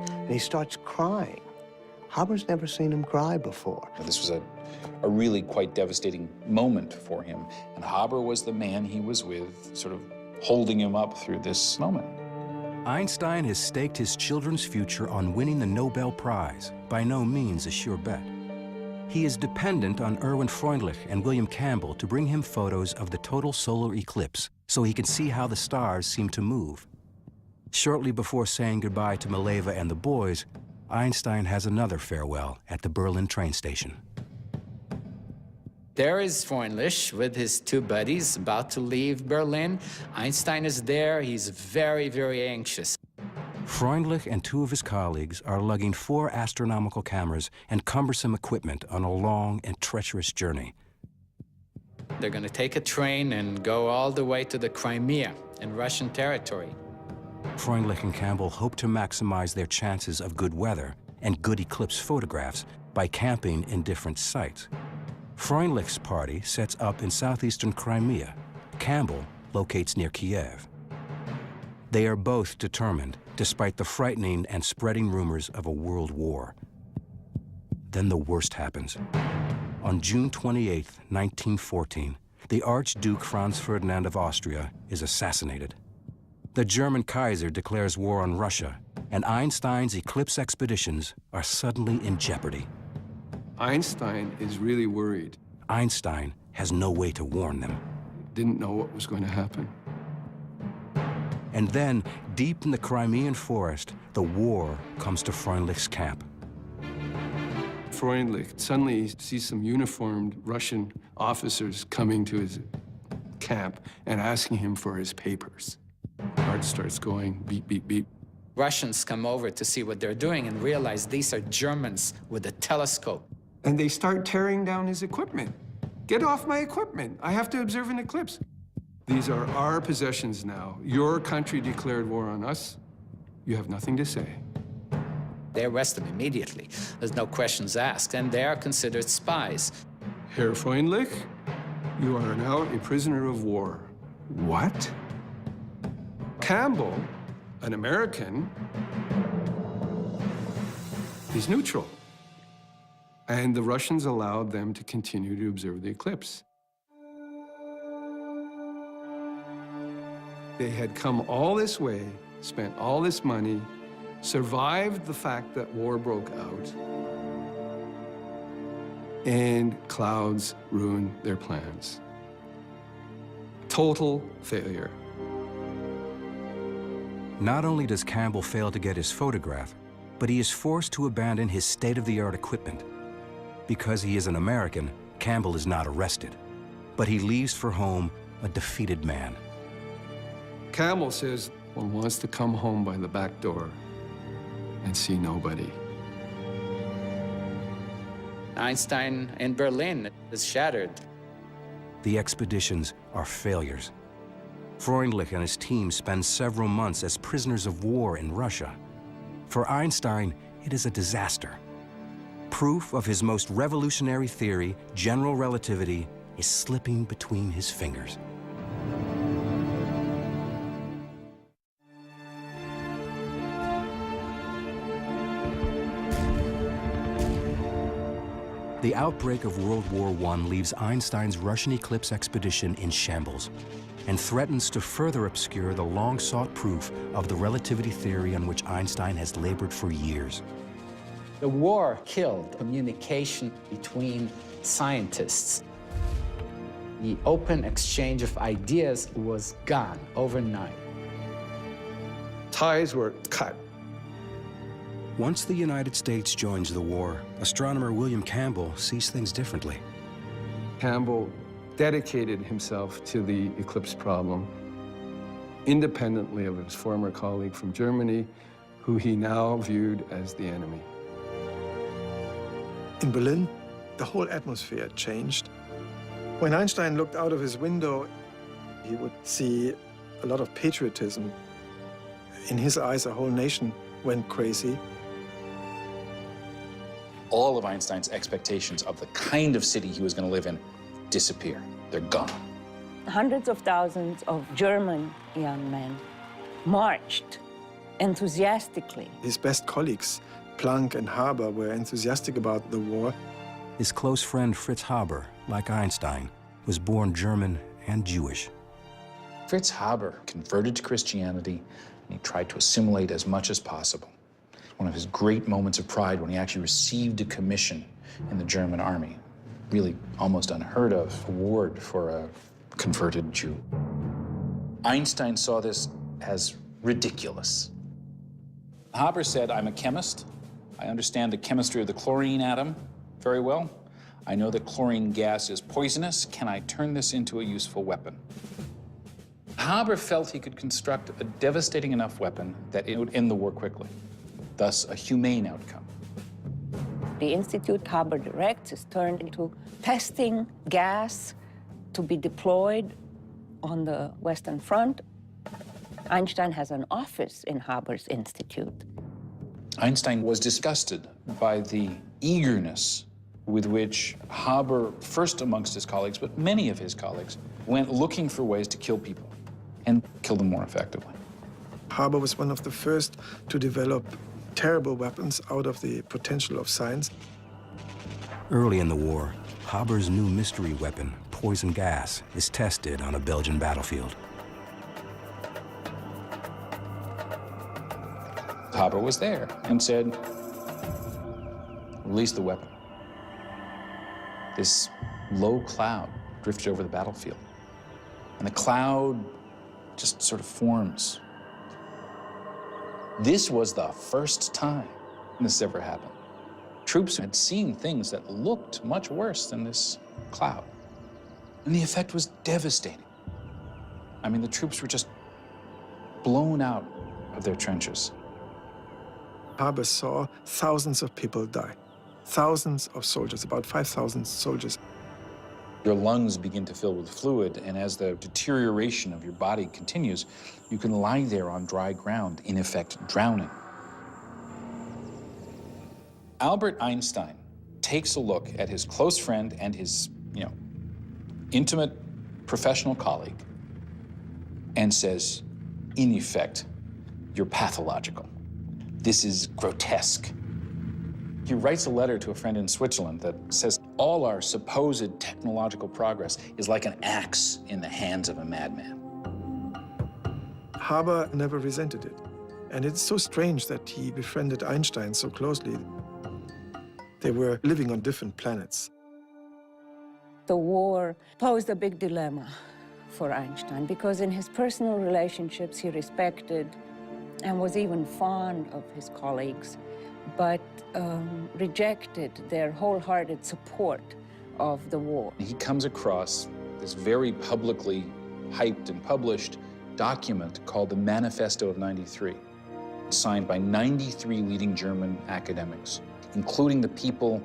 [SPEAKER 3] And he starts crying. Haber's never seen him cry before.
[SPEAKER 8] This was a really quite devastating moment for him, and Haber was the man he was with, sort of holding him up through this moment.
[SPEAKER 4] Einstein has staked his children's future on winning the Nobel Prize, by no means a sure bet. He is dependent on Erwin Freundlich and William Campbell to bring him photos of the total solar eclipse so he can see how the stars seem to move. Shortly before saying goodbye to Mileva and the boys, Einstein has another farewell at the Berlin train station.
[SPEAKER 13] There is Freundlich with his two buddies about to leave Berlin. Einstein is there. He's very, very anxious.
[SPEAKER 4] Freundlich and two of his colleagues are lugging 4 astronomical cameras and cumbersome equipment on a long and treacherous journey.
[SPEAKER 13] They're going to take a train and go all the way to the Crimea in Russian territory.
[SPEAKER 4] Freundlich and Campbell hope to maximize their chances of good weather and good eclipse photographs by camping in different sites. Freundlich's party sets up in southeastern Crimea. Campbell locates near Kiev. They are both determined, despite the frightening and spreading rumors of a world war. Then the worst happens. On June 28, 1914, the Archduke Franz Ferdinand of Austria is assassinated. The German Kaiser declares war on Russia, and Einstein's eclipse expeditions are suddenly in jeopardy.
[SPEAKER 11] Einstein is really worried.
[SPEAKER 4] Einstein has no way to warn them.
[SPEAKER 11] Didn't know what was going to happen.
[SPEAKER 4] And then, deep in the Crimean forest, the war comes to Freundlich's camp.
[SPEAKER 11] Freundlich suddenly sees some uniformed Russian officers coming to his camp and asking him for his papers. Heart starts going beep, beep, beep.
[SPEAKER 13] Russians come over to see what they're doing and realize these are Germans with a telescope.
[SPEAKER 11] And they start tearing down his equipment. Get off my equipment. I have to observe an eclipse. These are our possessions now. Your country declared war on us. You have nothing to say.
[SPEAKER 13] They arrest them immediately. There's no questions asked, and they are considered spies.
[SPEAKER 11] Herr Freundlich, you are now a prisoner of war. What? Campbell, an American, is neutral. And the Russians allowed them to continue to observe the eclipse. They had come all this way, spent all this money, survived the fact that war broke out, and clouds ruined their plans. Total failure.
[SPEAKER 4] Not only does Campbell fail to get his photograph, but he is forced to abandon his state-of-the-art equipment. Because he is an American, Campbell is not arrested, but he leaves for home a defeated man.
[SPEAKER 11] Campbell says one wants to come home by the back door and see nobody.
[SPEAKER 13] Einstein in Berlin is shattered.
[SPEAKER 4] The expeditions are failures. Freundlich and his team spend several months as prisoners of war in Russia. For Einstein, it is a disaster. Proof of his most revolutionary theory, general relativity, is slipping between his fingers. The outbreak of World War I leaves Einstein's Russian eclipse expedition in shambles and threatens to further obscure the long-sought proof of the relativity theory on which Einstein has labored for years.
[SPEAKER 13] The war killed communication between scientists. The open exchange of ideas was gone overnight.
[SPEAKER 11] Ties were cut.
[SPEAKER 4] Once the United States joins the war, astronomer William Campbell sees things differently.
[SPEAKER 11] Campbell dedicated himself to the eclipse problem, independently of his former colleague from Germany, who he now viewed as the enemy.
[SPEAKER 6] In Berlin, the whole atmosphere changed. When Einstein looked out of his window, he would see a lot of patriotism. In his eyes, a whole nation went crazy.
[SPEAKER 8] All of Einstein's expectations of the kind of city he was going to live in disappear. They're gone.
[SPEAKER 5] Hundreds of thousands of German young men marched enthusiastically.
[SPEAKER 6] His best colleagues, Planck and Haber, were enthusiastic about the war.
[SPEAKER 4] His close friend Fritz Haber, like Einstein, was born German and Jewish.
[SPEAKER 8] Fritz Haber converted to Christianity, and he tried to assimilate as much as possible. One of his great moments of pride when he actually received a commission in the German army. Really almost unheard of award for a converted Jew. Einstein saw this as ridiculous. Haber said, I'm a chemist. I understand the chemistry of the chlorine atom very well. I know that chlorine gas is poisonous. Can I turn this into a useful weapon? Haber felt he could construct a devastating enough weapon that it would end the war quickly, thus a humane outcome.
[SPEAKER 5] The institute Haber directs is turned into testing gas to be deployed on the Western Front. Einstein has an office in Haber's institute.
[SPEAKER 8] Einstein was disgusted by the eagerness with which Haber, first amongst his colleagues, but many of his colleagues, went looking for ways to kill people and kill them more effectively.
[SPEAKER 6] Haber was one of the first to develop terrible weapons out of the potential of science.
[SPEAKER 4] Early in the war, Haber's new mystery weapon, poison gas, is tested on a Belgian battlefield.
[SPEAKER 8] Haber was there and said, release the weapon. This low cloud drifted over the battlefield, and the cloud just sort of forms. This was the first time this ever happened. Troops had seen things that looked much worse than this cloud, and the effect was devastating. I mean, the troops were just blown out of their trenches.
[SPEAKER 6] Haber saw thousands of people die, thousands of soldiers, about 5,000 soldiers.
[SPEAKER 8] Your lungs begin to fill with fluid, and as the deterioration of your body continues, you can lie there on dry ground, in effect drowning. Albert Einstein takes a look at his close friend and his, intimate professional colleague and says, in effect, you're pathological. This is grotesque. He writes a letter to a friend in Switzerland that says, all our supposed technological progress is like an axe in the hands of a madman.
[SPEAKER 6] Haber never resented it. And it's so strange that he befriended Einstein so closely. They were living on different planets.
[SPEAKER 5] The war posed a big dilemma for Einstein because in his personal relationships he respected and was even fond of his colleagues, but rejected their wholehearted support of the war.
[SPEAKER 8] He comes across this very publicly hyped and published document called the Manifesto of '93, signed by 93 leading German academics, including the people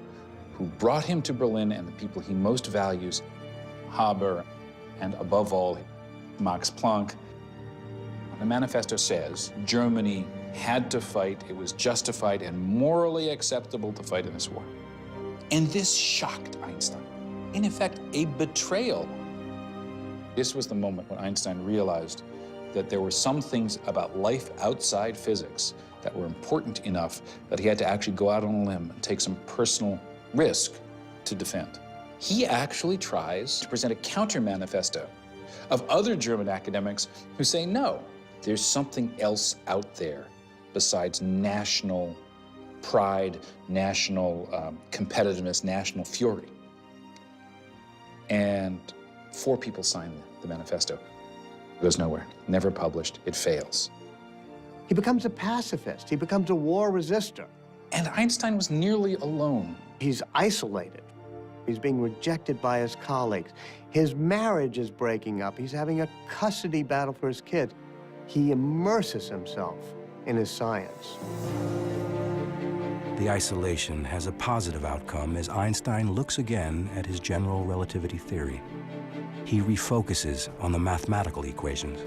[SPEAKER 8] who brought him to Berlin and the people he most values, Haber, and above all, Max Planck. The manifesto says Germany had to fight, it was justified and morally acceptable to fight in this war. And this shocked Einstein. In effect, a betrayal. This was the moment when Einstein realized that there were some things about life outside physics that were important enough that he had to actually go out on a limb and take some personal risk to defend. He actually tries to present a counter-manifesto of other German academics who say, no, there's something else out there besides national pride, national competitiveness, national fury. And 4 people signed the manifesto. It goes nowhere, never published, it fails.
[SPEAKER 3] He becomes a pacifist. He becomes a war resistor.
[SPEAKER 8] And Einstein was nearly alone.
[SPEAKER 3] He's isolated. He's being rejected by his colleagues. His marriage is breaking up. He's having a custody battle for his kids. He immerses himself in his science.
[SPEAKER 4] The isolation has a positive outcome as Einstein looks again at his general relativity theory. He refocuses on the mathematical equations.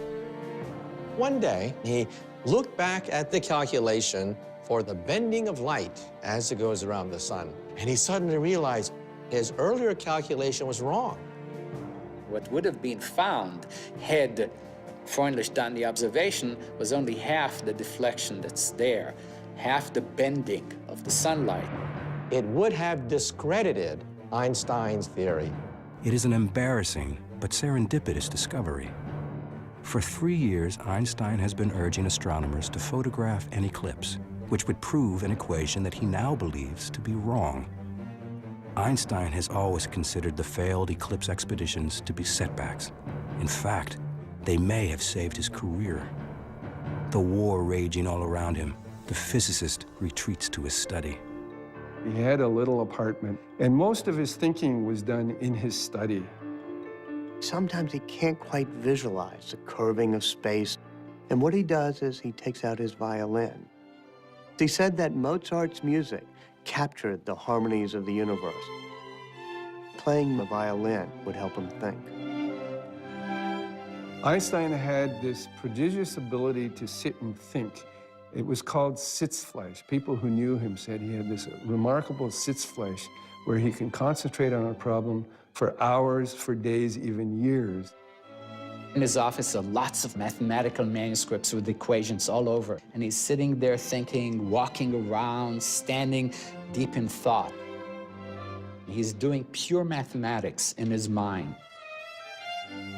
[SPEAKER 1] One day, he looked back at the calculation for the bending of light as it goes around the sun, and he suddenly realized his earlier calculation was wrong.
[SPEAKER 13] What would have been found had Freundlich done the observation was only half the deflection that's there, half the bending of the sunlight.
[SPEAKER 1] It would have discredited Einstein's theory.
[SPEAKER 4] It is an embarrassing but serendipitous discovery. For 3 years, Einstein has been urging astronomers to photograph an eclipse, which would prove an equation that he now believes to be wrong. Einstein has always considered the failed eclipse expeditions to be setbacks. In fact, they may have saved his career. The war raging all around him, the physicist retreats to his study.
[SPEAKER 11] He had a little apartment, and most of his thinking was done in his study.
[SPEAKER 3] Sometimes he can't quite visualize the curving of space. And what he does is he takes out his violin. He said that Mozart's music captured the harmonies of the universe. Playing the violin would help him think.
[SPEAKER 11] Einstein had this prodigious ability to sit and think. It was called Sitzfleisch. People who knew him said he had this remarkable Sitzfleisch where he can concentrate on a problem for hours, for days, even years.
[SPEAKER 13] In his office are lots of mathematical manuscripts with equations all over. And he's sitting there thinking, walking around, standing deep in thought. He's doing pure mathematics in his mind.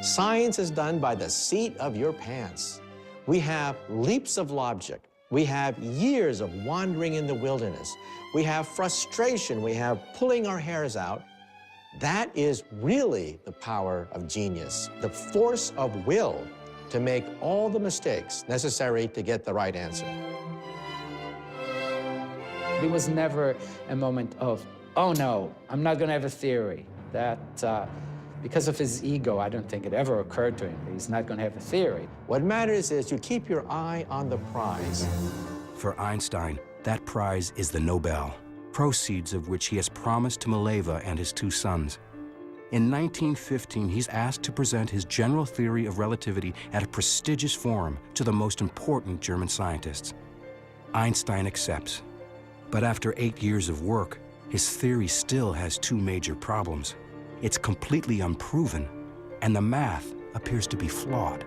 [SPEAKER 1] Science is done by the seat of your pants. We have leaps of logic. We have years of wandering in the wilderness. We have frustration. We have pulling our hairs out. That is really the power of genius, the force of will to make all the mistakes necessary to get the right answer.
[SPEAKER 13] There was never a moment of, oh no, I'm not gonna have a theory. That, because of his ego, I don't think it ever occurred to him that he's not gonna have a theory.
[SPEAKER 1] What matters is you keep your eye on the prize.
[SPEAKER 4] For Einstein, that prize is the Nobel, proceeds of which he has promised to Mileva and his 2 sons. In 1915, he's asked to present his general theory of relativity at a prestigious forum to the most important German scientists. Einstein accepts. But after 8 years of work, his theory still has 2 major problems. It's completely unproven, and the math appears to be flawed.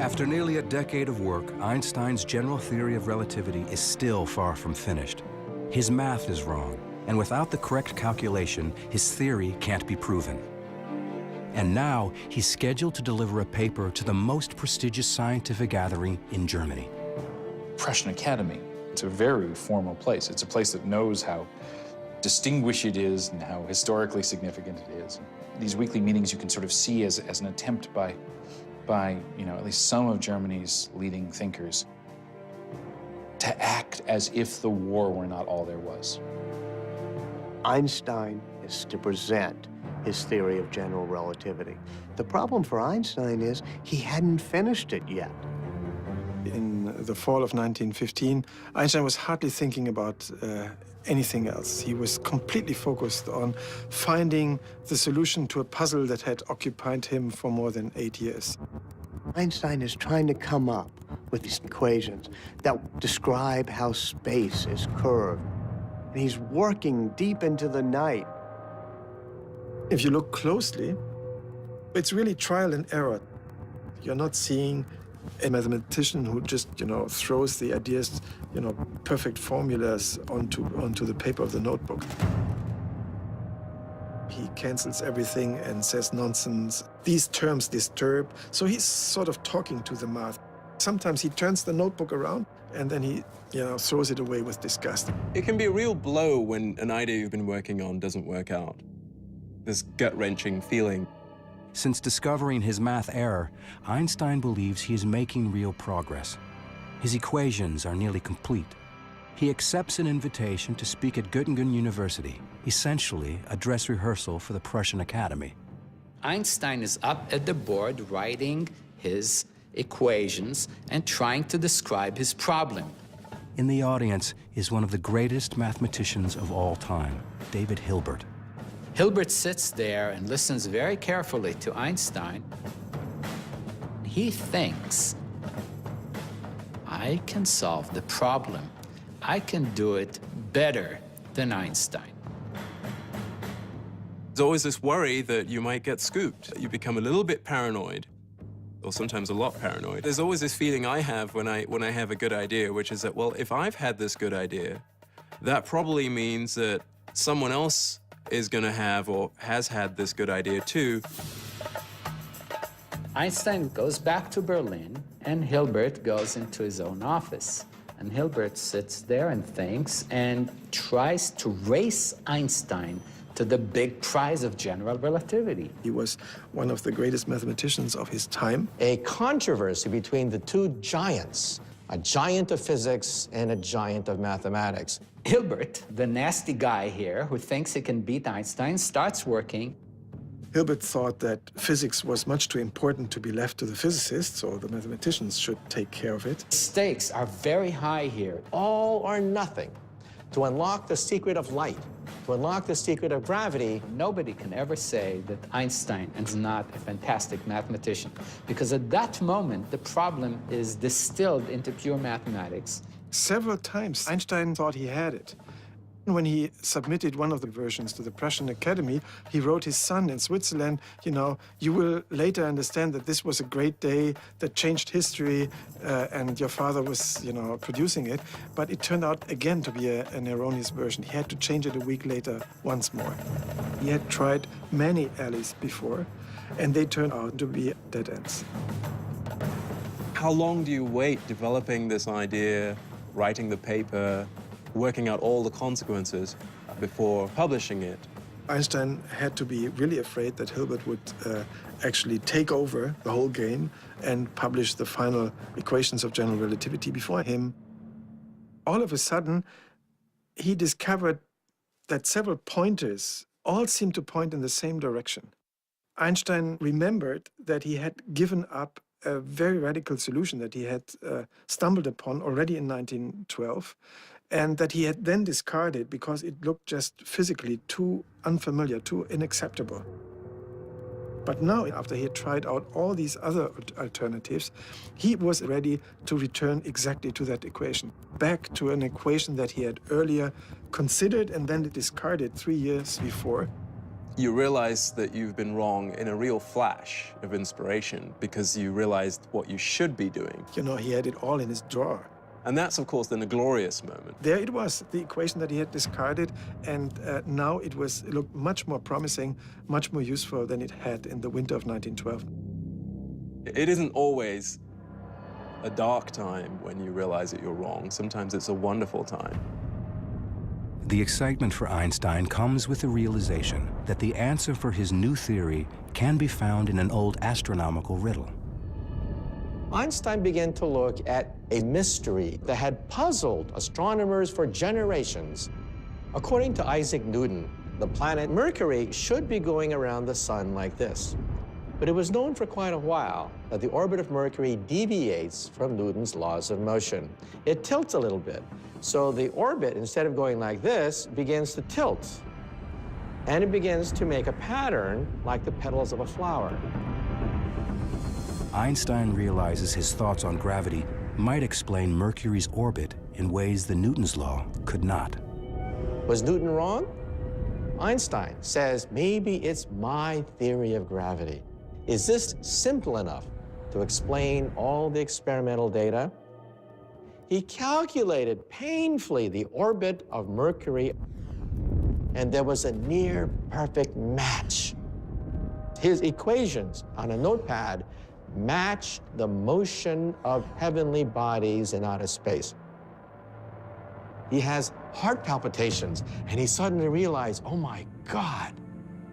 [SPEAKER 4] After nearly a decade of work, Einstein's general theory of relativity is still far from finished. His math is wrong, and without the correct calculation, his theory can't be proven. And now he's scheduled to deliver a paper to the most prestigious scientific gathering in Germany.
[SPEAKER 8] Prussian Academy, it's a very formal place. It's a place that knows how distinguished it is and how historically significant it is. These weekly meetings you can sort of see as an attempt by at least some of Germany's leading thinkers to act as if the war were not all there was.
[SPEAKER 3] Einstein is to present his theory of general relativity. The problem for Einstein is he hadn't finished it yet.
[SPEAKER 6] In the fall of 1915, Einstein was hardly thinking about anything else. He was completely focused on finding the solution to a puzzle that had occupied him for more than 8 years.
[SPEAKER 3] Einstein is trying to come up with these equations that describe how space is curved. And he's working deep into the night.
[SPEAKER 6] If you look closely, it's really trial and error. You're not seeing a mathematician who just, throws the ideas, perfect formulas onto the paper of the notebook. He cancels everything and says nonsense. These terms disturb. So he's sort of talking to the math. Sometimes he turns the notebook around and then he, throws it away with disgust.
[SPEAKER 2] It can be a real blow when an idea you've been working on doesn't work out. This gut-wrenching feeling.
[SPEAKER 4] Since discovering his math error, Einstein believes he is making real progress. His equations are nearly complete. He accepts an invitation to speak at Göttingen University, essentially a dress rehearsal for the Prussian Academy.
[SPEAKER 13] Einstein is up at the board writing his equations and trying to describe his problem.
[SPEAKER 4] In the audience is one of the greatest mathematicians of all time, David Hilbert.
[SPEAKER 13] Hilbert sits there and listens very carefully to Einstein. He thinks, I can solve the problem. I can do it better than Einstein.
[SPEAKER 2] There's always this worry that you might get scooped. You become a little bit paranoid, or sometimes a lot paranoid. There's always this feeling I have when I have a good idea, which is that, well, if I've had this good idea, that probably means that someone else is going to have or has had this good idea too.
[SPEAKER 13] Einstein goes back to Berlin, and Hilbert goes into his own office. And Hilbert sits there and thinks and tries to race Einstein to the big prize of general relativity.
[SPEAKER 6] He was one of the greatest mathematicians of his time.
[SPEAKER 1] A controversy between the two giants, a giant of physics and a giant of mathematics.
[SPEAKER 13] Hilbert, the nasty guy here who thinks he can beat Einstein, starts working.
[SPEAKER 6] Hilbert thought that physics was much too important to be left to the physicists, or the mathematicians should take care of it.
[SPEAKER 13] Stakes are very high here.
[SPEAKER 1] All or nothing. To unlock the secret of light, to unlock the secret of gravity.
[SPEAKER 13] Nobody can ever say that Einstein is not a fantastic mathematician, because at that moment, the problem is distilled into pure mathematics.
[SPEAKER 6] Several times, Einstein thought he had it. When he submitted one of the versions to the Prussian Academy, he wrote his son in Switzerland, you will later understand that this was a great day that changed history, and your father was, producing it. But it turned out again to be an erroneous version. He had to change it a week later once more. He had tried many alleys before, and they turned out to be dead ends.
[SPEAKER 2] How long do you wait developing this idea, writing the paper, working out all the consequences before publishing it?
[SPEAKER 6] Einstein had to be really afraid that Hilbert would actually take over the whole game and publish the final equations of general relativity before him. All of a sudden, he discovered that several pointers all seemed to point in the same direction. Einstein remembered that he had given up a very radical solution that he had stumbled upon already in 1912, and that he had then discarded because it looked just physically too unfamiliar, too unacceptable. But now, after he had tried out all these other alternatives, he was ready to return exactly to that equation, back to an equation that he had earlier considered and then discarded 3 years before.
[SPEAKER 2] You realize that you've been wrong in a real flash of inspiration because you realized what you should be doing.
[SPEAKER 6] He had it all in his drawer.
[SPEAKER 2] And that's, of course, then a glorious moment.
[SPEAKER 6] There it was, the equation that he had discarded, and now it looked much more promising, much more useful than it had in the winter of 1912.
[SPEAKER 2] It isn't always a dark time when you realize that you're wrong. Sometimes it's a wonderful time.
[SPEAKER 4] The excitement for Einstein comes with the realization that the answer for his new theory can be found in an old astronomical riddle.
[SPEAKER 1] Einstein began to look at a mystery that had puzzled astronomers for generations. According to Isaac Newton, the planet Mercury should be going around the sun like this. But it was known for quite a while that the orbit of Mercury deviates from Newton's laws of motion. It tilts a little bit. So the orbit, instead of going like this, begins to tilt. And it begins to make a pattern like the petals of a flower.
[SPEAKER 4] Einstein realizes his thoughts on gravity might explain Mercury's orbit in ways the Newton's law could not.
[SPEAKER 1] Was Newton wrong? Einstein says, maybe it's my theory of gravity. Is this simple enough to explain all the experimental data? He calculated painfully the orbit of Mercury, and there was a near perfect match. His equations on a notepad matched the motion of heavenly bodies in outer space. He has heart palpitations, and he suddenly realized, oh my God,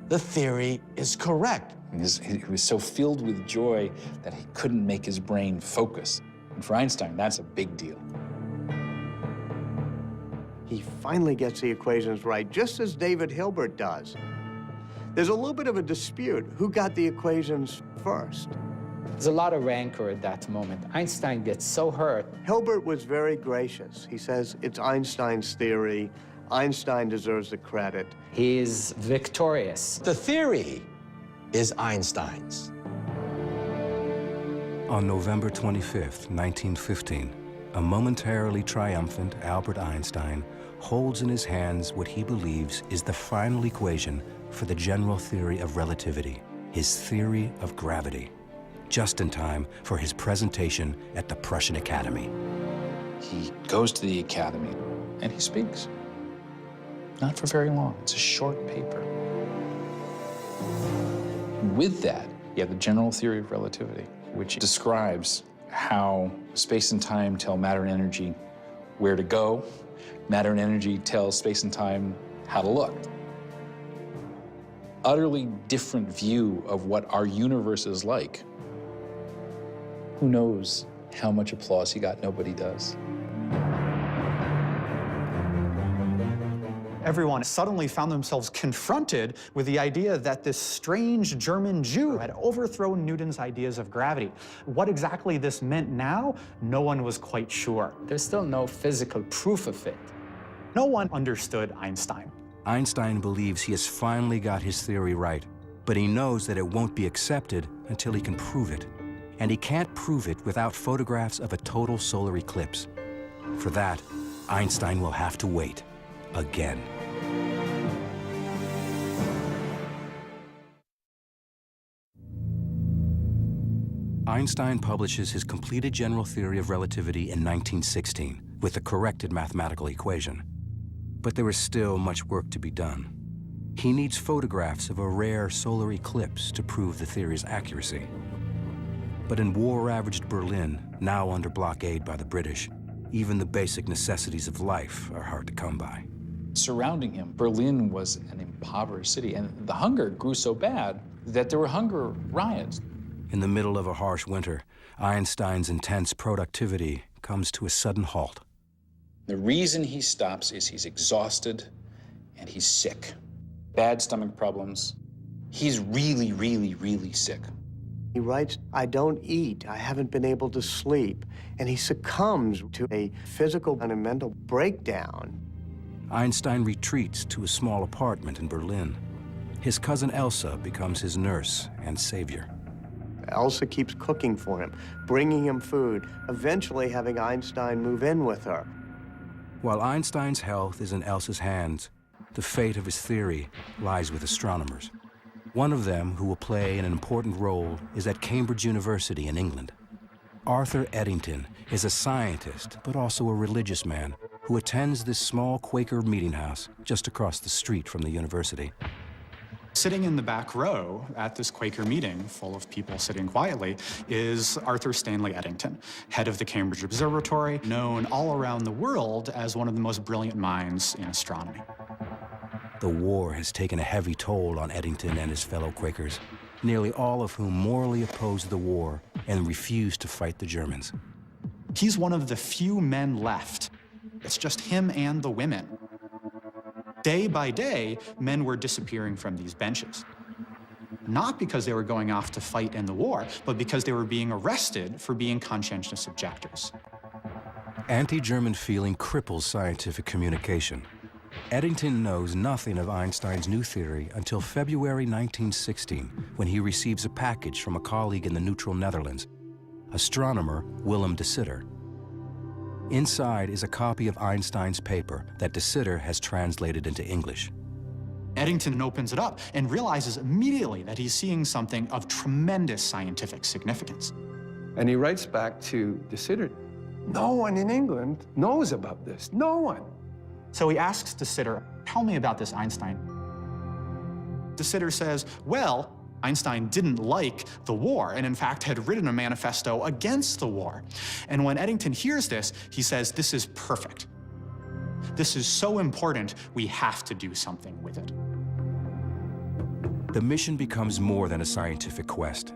[SPEAKER 1] the theory is correct.
[SPEAKER 8] He was so filled with joy that he couldn't make his brain focus. And for Einstein, that's a big deal.
[SPEAKER 3] He finally gets the equations right, just as David Hilbert does. There's a little bit of a dispute. Who got the equations first?
[SPEAKER 13] There's a lot of rancor at that moment. Einstein gets so hurt.
[SPEAKER 3] Hilbert was very gracious. He says it's Einstein's theory. Einstein deserves the credit.
[SPEAKER 13] He is victorious.
[SPEAKER 1] The theory is Einstein's.
[SPEAKER 4] On November 25th, 1915, a momentarily triumphant Albert Einstein holds in his hands what he believes is the final equation for the general theory of relativity, his theory of gravity, just in time for his presentation at the Prussian Academy.
[SPEAKER 8] He goes to the Academy and he speaks. Not for very long. It's a short paper. With that, you have the general theory of relativity, which describes how space and time tell matter and energy where to go. Matter and energy tell space and time how to look. Utterly different view of what our universe is like. Who knows how much applause he got? Nobody does.
[SPEAKER 14] Everyone suddenly found themselves confronted with the idea that this strange German Jew had overthrown Newton's ideas of gravity. What exactly this meant now, no one was quite sure.
[SPEAKER 13] There's still no physical proof of it.
[SPEAKER 14] No one understood Einstein.
[SPEAKER 4] Einstein believes he has finally got his theory right, but he knows that it won't be accepted until he can prove it. And he can't prove it without photographs of a total solar eclipse. For that, Einstein will have to wait again. Einstein publishes his completed general theory of relativity in 1916 with the corrected mathematical equation. But there is still much work to be done. He needs photographs of a rare solar eclipse to prove the theory's accuracy. But in war-ravaged Berlin, now under blockade by the British, even the basic necessities of life are hard to come by.
[SPEAKER 8] Surrounding him, Berlin was an impoverished city, and the hunger grew so bad that there were hunger riots.
[SPEAKER 4] In the middle of a harsh winter, Einstein's intense productivity comes to a sudden halt.
[SPEAKER 8] The reason he stops is he's exhausted and he's sick. Bad stomach problems. He's really, really, really sick.
[SPEAKER 3] He writes, I don't eat, I haven't been able to sleep, and he succumbs to a physical and a mental breakdown.
[SPEAKER 4] Einstein retreats to a small apartment in Berlin. His cousin Elsa becomes his nurse and savior.
[SPEAKER 3] Elsa keeps cooking for him, bringing him food, eventually having Einstein move in with her.
[SPEAKER 4] While Einstein's health is in Elsa's hands, the fate of his theory lies with astronomers. One of them who will play an important role is at Cambridge University in England. Arthur Eddington is a scientist, but also a religious man who attends this small Quaker meeting house just across the street from the university.
[SPEAKER 14] Sitting in the back row at this Quaker meeting, full of people sitting quietly, is Arthur Stanley Eddington, head of the Cambridge Observatory, known all around the world as one of the most brilliant minds in astronomy.
[SPEAKER 4] The war has taken a heavy toll on Eddington and his fellow Quakers, nearly all of whom morally opposed the war and refused to fight the Germans.
[SPEAKER 14] He's one of the few men left. It's just him and the women. Day by day, men were disappearing from these benches. Not because they were going off to fight in the war, but because they were being arrested for being conscientious objectors.
[SPEAKER 4] Anti-German feeling cripples scientific communication. Eddington knows nothing of Einstein's new theory until February 1916, when he receives a package from a colleague in the neutral Netherlands, astronomer Willem de Sitter. Inside is a copy of Einstein's paper that de Sitter has translated into English.
[SPEAKER 14] Eddington opens it up and realizes immediately that he's seeing something of tremendous scientific significance.
[SPEAKER 11] And he writes back to de Sitter, no one in England knows about this, no one.
[SPEAKER 14] So he asks de Sitter, tell me about this Einstein. De Sitter says, well, Einstein didn't like the war and in fact had written a manifesto against the war. And when Eddington hears this, he says, this is perfect. This is so important, we have to do something with it.
[SPEAKER 4] The mission becomes more than a scientific quest.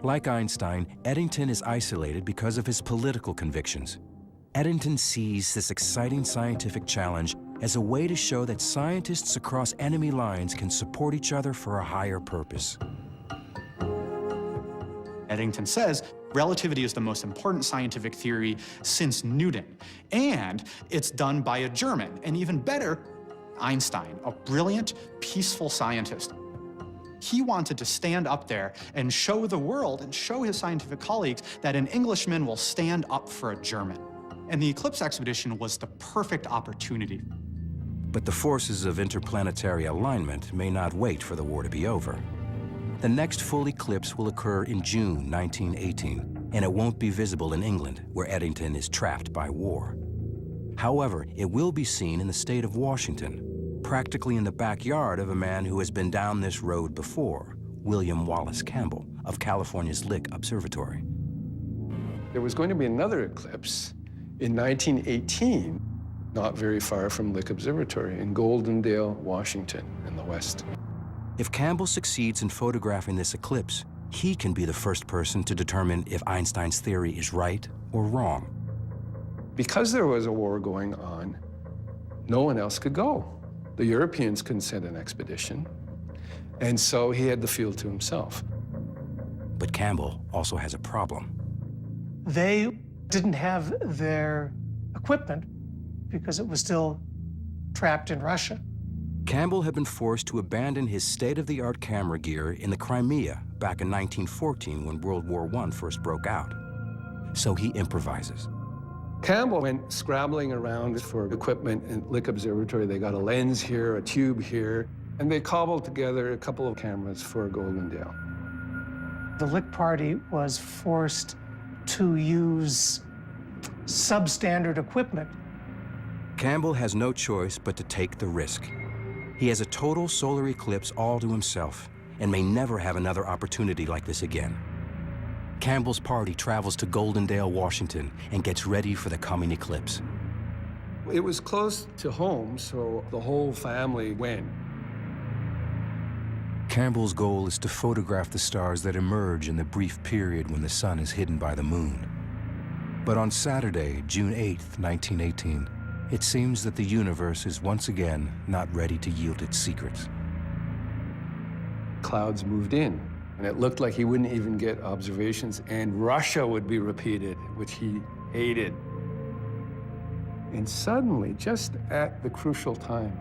[SPEAKER 4] Like Einstein, Eddington is isolated because of his political convictions. Eddington sees this exciting scientific challenge as a way to show that scientists across enemy lines can support each other for a higher purpose.
[SPEAKER 14] Eddington says, relativity is the most important scientific theory since Newton, and it's done by a German, and even better, Einstein, a brilliant, peaceful scientist. He wanted to stand up there and show the world and show his scientific colleagues that an Englishman will stand up for a German. And the Eclipse expedition was the perfect opportunity.
[SPEAKER 4] But the forces of interplanetary alignment may not wait for the war to be over. The next full eclipse will occur in June 1918, and it won't be visible in England, where Eddington is trapped by war. However, it will be seen in the state of Washington, practically in the backyard of a man who has been down this road before, William Wallace Campbell of California's Lick Observatory.
[SPEAKER 11] There was going to be another eclipse in 1918, not very far from Lick Observatory in Goldendale, Washington, in the west.
[SPEAKER 4] If Campbell succeeds in photographing this eclipse, he can be the first person to determine if Einstein's theory is right or wrong.
[SPEAKER 11] Because there was a war going on, no one else could go. The Europeans couldn't send an expedition, and so he had the field to himself.
[SPEAKER 4] But Campbell also has a problem.
[SPEAKER 15] They didn't have their equipment because it was still trapped in Russia.
[SPEAKER 4] Campbell had been forced to abandon his state-of-the-art camera gear in the Crimea back in 1914 when World War I first broke out. So he improvises.
[SPEAKER 11] Campbell went scrabbling around for equipment in Lick Observatory. They got a lens here, a tube here, and they cobbled together a couple of cameras for Goldendale.
[SPEAKER 15] The Lick party was forced to use substandard equipment.
[SPEAKER 4] Campbell has no choice but to take the risk. He has a total solar eclipse all to himself and may never have another opportunity like this again. Campbell's party travels to Goldendale, Washington, and gets ready for the coming eclipse.
[SPEAKER 11] It was close to home, so the whole family went.
[SPEAKER 4] Campbell's goal is to photograph the stars that emerge in the brief period when the sun is hidden by the moon. But on Saturday, June 8th, 1918, it seems that the universe is once again not ready to yield its secrets.
[SPEAKER 11] Clouds moved in, and it looked like he wouldn't even get observations, and Russia would be repeated, which he hated. And suddenly, just at the crucial time,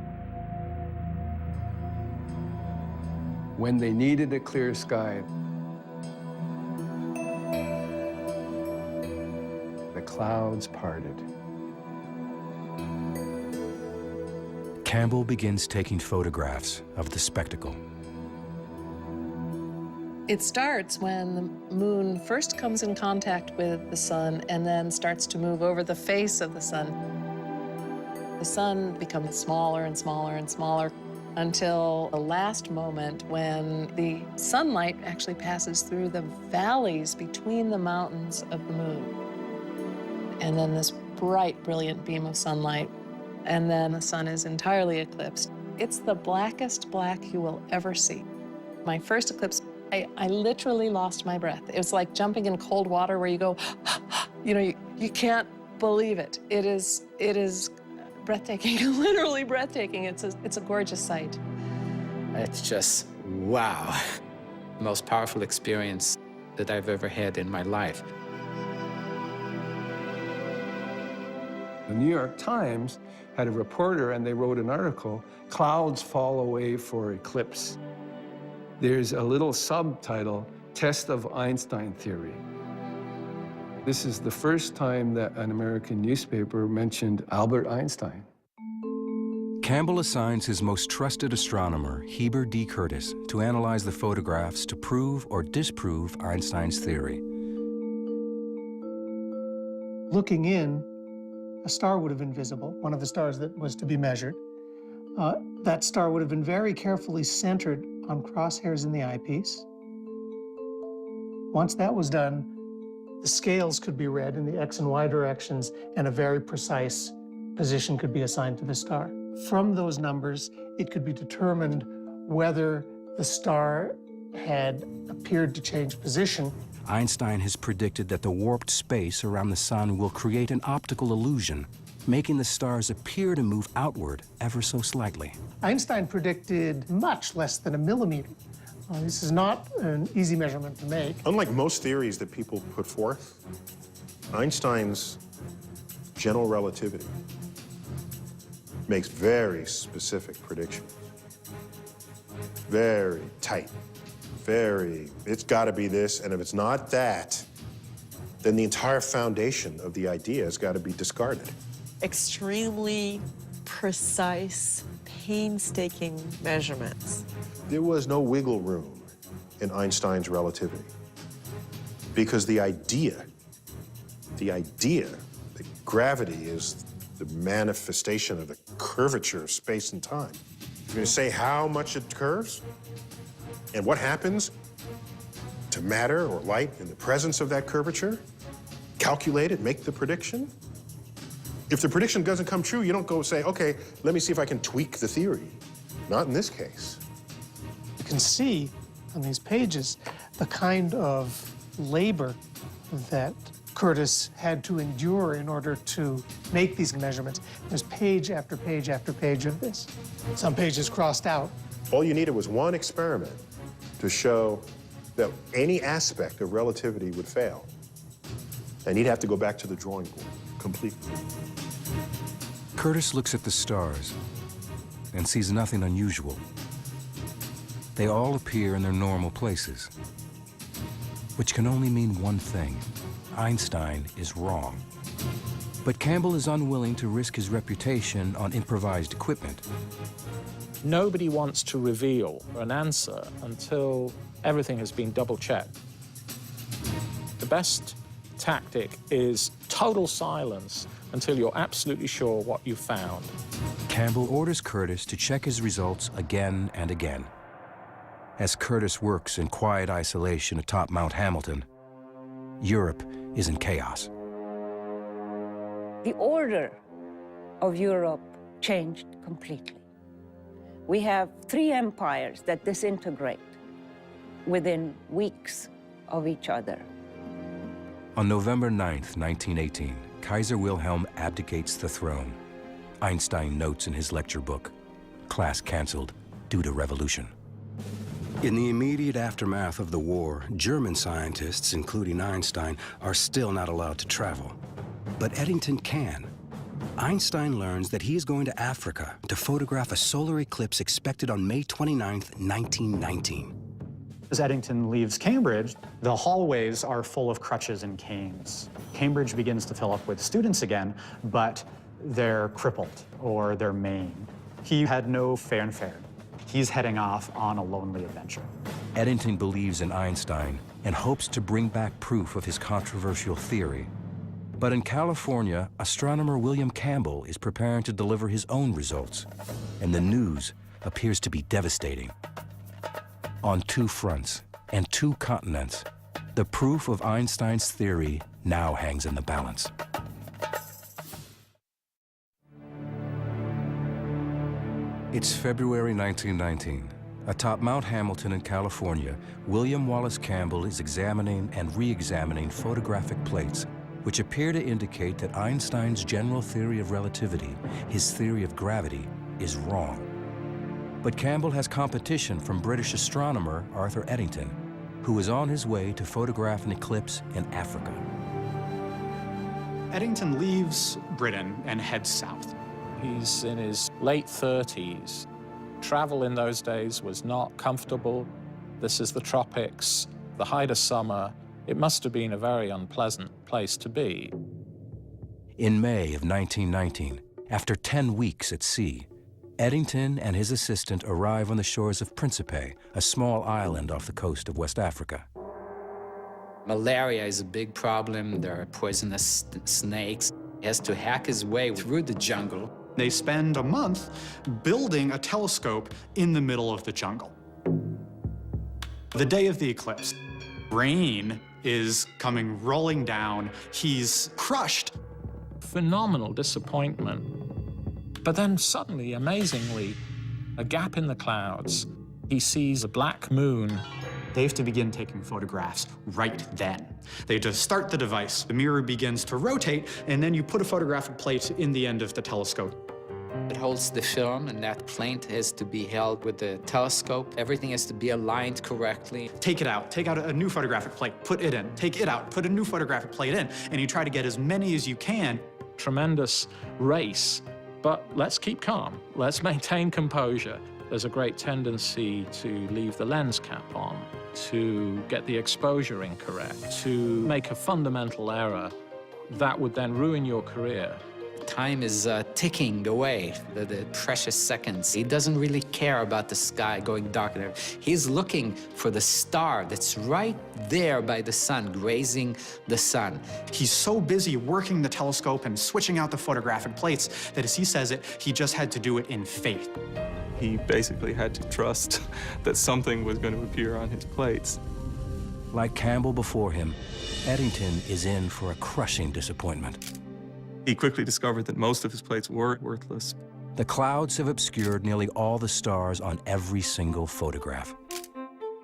[SPEAKER 11] when they needed a clear sky, the clouds parted.
[SPEAKER 4] Campbell begins taking photographs of the spectacle.
[SPEAKER 10] It starts when the moon first comes in contact with the sun and then starts to move over the face of the sun. The sun becomes smaller and smaller and smaller until the last moment when the sunlight actually passes through the valleys between the mountains of the moon. And then this bright, brilliant beam of sunlight, and then the sun is entirely eclipsed. It's the blackest black you will ever see. My first eclipse, I literally lost my breath. It was like jumping in cold water where you go, you know, you can't believe it. It is breathtaking, literally breathtaking. It's a gorgeous sight.
[SPEAKER 13] It's just, wow. Most powerful experience that I've ever had in my life.
[SPEAKER 11] The New York Times had a reporter, and they wrote an article, "Clouds Fall Away for Eclipse." There's a little subtitle, "Test of Einstein Theory." This is the first time that an American newspaper mentioned Albert Einstein.
[SPEAKER 4] Campbell assigns his most trusted astronomer, Heber D. Curtis, to analyze the photographs to prove or disprove Einstein's theory.
[SPEAKER 15] Looking in, a star would have been visible, one of the stars that was to be measured. That star would have been very carefully centered on crosshairs in the eyepiece. Once that was done, the scales could be read in the X and Y directions, and a very precise position could be assigned to the star. From those numbers, it could be determined whether the star had appeared to change position.
[SPEAKER 4] Einstein has predicted that the warped space around the sun will create an optical illusion, making the stars appear to move outward ever so slightly.
[SPEAKER 15] Einstein predicted much less than a millimeter. This is not an easy measurement to make.
[SPEAKER 12] Unlike most theories that people put forth, Einstein's general relativity makes very specific predictions. Very tight, it's gotta be this, and if it's not that, then the entire foundation of the idea has gotta be discarded.
[SPEAKER 10] Extremely precise, painstaking measurements.
[SPEAKER 12] There was no wiggle room in Einstein's relativity because the idea that gravity is the manifestation of the curvature of space and time. You're gonna say how much it curves and what happens to matter or light in the presence of that curvature, calculate it, make the prediction. If the prediction doesn't come true, you don't go say, okay, let me see if I can tweak the theory. Not in this case.
[SPEAKER 15] You can see on these pages the kind of labor that Curtis had to endure in order to make these measurements. There's page after page after page of this. Some pages crossed out.
[SPEAKER 12] All you needed was one experiment to show that any aspect of relativity would fail. And he'd have to go back to the drawing board completely.
[SPEAKER 4] Curtis looks at the stars and sees nothing unusual. They all appear in their normal places, which can only mean one thing. Einstein is wrong. But Campbell is unwilling to risk his reputation on improvised equipment.
[SPEAKER 7] Nobody wants to reveal an answer until everything has been double-checked. The best tactic is total silence until you're absolutely sure what you found.
[SPEAKER 4] Campbell orders Curtis to check his results again and again. As Curtis works in quiet isolation atop Mount Hamilton, Europe is in chaos.
[SPEAKER 5] The order of Europe changed completely. We have 3 empires that disintegrate within weeks of each other.
[SPEAKER 4] On November 9th, 1918, Kaiser Wilhelm abdicates the throne. Einstein notes in his lecture book, class canceled due to revolution. In the immediate aftermath of the war, German scientists, including Einstein, are still not allowed to travel. But Eddington can. Einstein learns that he is going to Africa to photograph a solar eclipse expected on May 29th, 1919.
[SPEAKER 14] As Eddington leaves Cambridge, the hallways are full of crutches and canes. Cambridge begins to fill up with students again, but they're crippled or they're maimed. He had no fanfare. He's heading off on a lonely adventure.
[SPEAKER 4] Eddington believes in Einstein and hopes to bring back proof of his controversial theory. But in California, astronomer William Campbell is preparing to deliver his own results, and the news appears to be devastating. On two fronts and two continents, the proof of Einstein's theory now hangs in the balance. It's February 1919. Atop Mount Hamilton in California, William Wallace Campbell is examining and re-examining photographic plates which appear to indicate that Einstein's general theory of relativity, his theory of gravity, is wrong. But Campbell has competition from British astronomer Arthur Eddington, who is on his way to photograph an eclipse in Africa.
[SPEAKER 14] Eddington leaves Britain and heads south.
[SPEAKER 7] He's in his late 30s. Travel in those days was not comfortable. This is the tropics, the height of summer. It must have been a very unpleasant place to be.
[SPEAKER 4] In May of 1919, after 10 weeks at sea, Eddington and his assistant arrive on the shores of Principe, a small island off the coast of West Africa.
[SPEAKER 13] Malaria is a big problem. There are poisonous snakes. He has to hack his way through the jungle.
[SPEAKER 14] They spend a month building a telescope in the middle of the jungle. The day of the eclipse, rain is coming rolling down. He's crushed.
[SPEAKER 7] Phenomenal disappointment. But then suddenly, amazingly, a gap in the clouds. He sees a black moon.
[SPEAKER 14] They have to begin taking photographs right then. They just start the device. The mirror begins to rotate, and then you put a photographic plate in the end of the telescope.
[SPEAKER 13] It holds the film, and that plate has to be held with the telescope. Everything has to be aligned correctly.
[SPEAKER 14] Take it out. Take out a new photographic plate. Put it in. Take it out. Put a new photographic plate in. And you try to get as many as you can.
[SPEAKER 7] Tremendous race, but let's keep calm. Let's maintain composure. There's a great tendency to leave the lens cap on, to get the exposure incorrect, to make a fundamental error that would then ruin your career.
[SPEAKER 13] Time is ticking away, the precious seconds. He doesn't really care about the sky going dark. He's looking for the star that's right there by the sun, grazing the sun.
[SPEAKER 14] He's so busy working the telescope and switching out the photographic plates that, as he says it, he just had to do it in faith.
[SPEAKER 2] He basically had to trust that something was going to appear on his plates.
[SPEAKER 4] Like Campbell before him, Eddington is in for a crushing disappointment.
[SPEAKER 2] He quickly discovered that most of his plates were worthless.
[SPEAKER 4] The clouds have obscured nearly all the stars on every single photograph.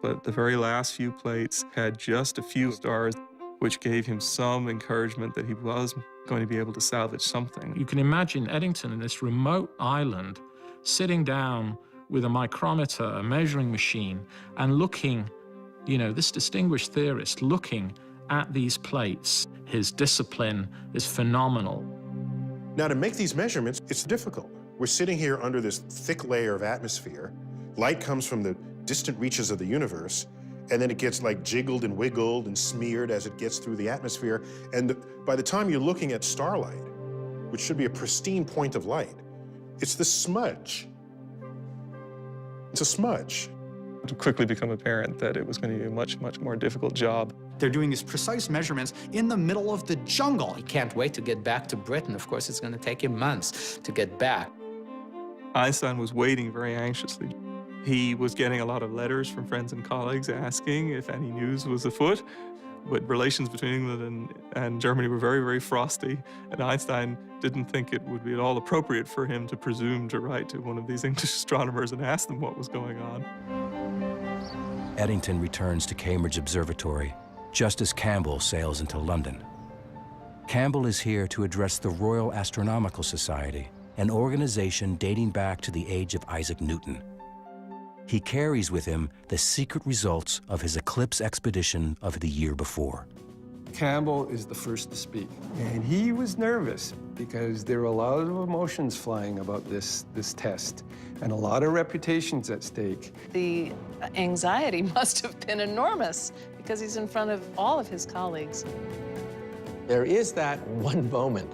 [SPEAKER 2] But the very last few plates had just a few stars, which gave him some encouragement that he was going to be able to salvage something.
[SPEAKER 7] You can imagine Eddington in this remote island, sitting down with a micrometer, a measuring machine, and looking, this distinguished theorist looking at these plates. His discipline is phenomenal.
[SPEAKER 12] Now, to make these measurements, it's difficult. We're sitting here under this thick layer of atmosphere. Light comes from the distant reaches of the universe, and then it gets like jiggled and wiggled and smeared as it gets through the atmosphere. And by the time you're looking at starlight, which should be a pristine point of light, it's this smudge. It's a smudge.
[SPEAKER 2] It would quickly become apparent that it was going to be a much, much more difficult job.
[SPEAKER 14] They're doing these precise measurements in the middle of the jungle.
[SPEAKER 13] He can't wait to get back to Britain. Of course, it's going to take him months to get back.
[SPEAKER 2] Einstein was waiting very anxiously. He was getting a lot of letters from friends and colleagues asking if any news was afoot. But relations between England and Germany were very, very frosty, and Einstein didn't think it would be at all appropriate for him to presume to write to one of these English astronomers and ask them what was going on.
[SPEAKER 4] Eddington returns to Cambridge Observatory just as Campbell sails into London. Campbell is here to address the Royal Astronomical Society, an organization dating back to the age of Isaac Newton. He carries with him the secret results of his eclipse expedition of the year before.
[SPEAKER 11] Campbell is the first to speak, and he was nervous because there were a lot of emotions flying about this test and a lot of reputations at stake.
[SPEAKER 10] The anxiety must have been enormous because he's in front of all of his colleagues.
[SPEAKER 1] There is that one moment,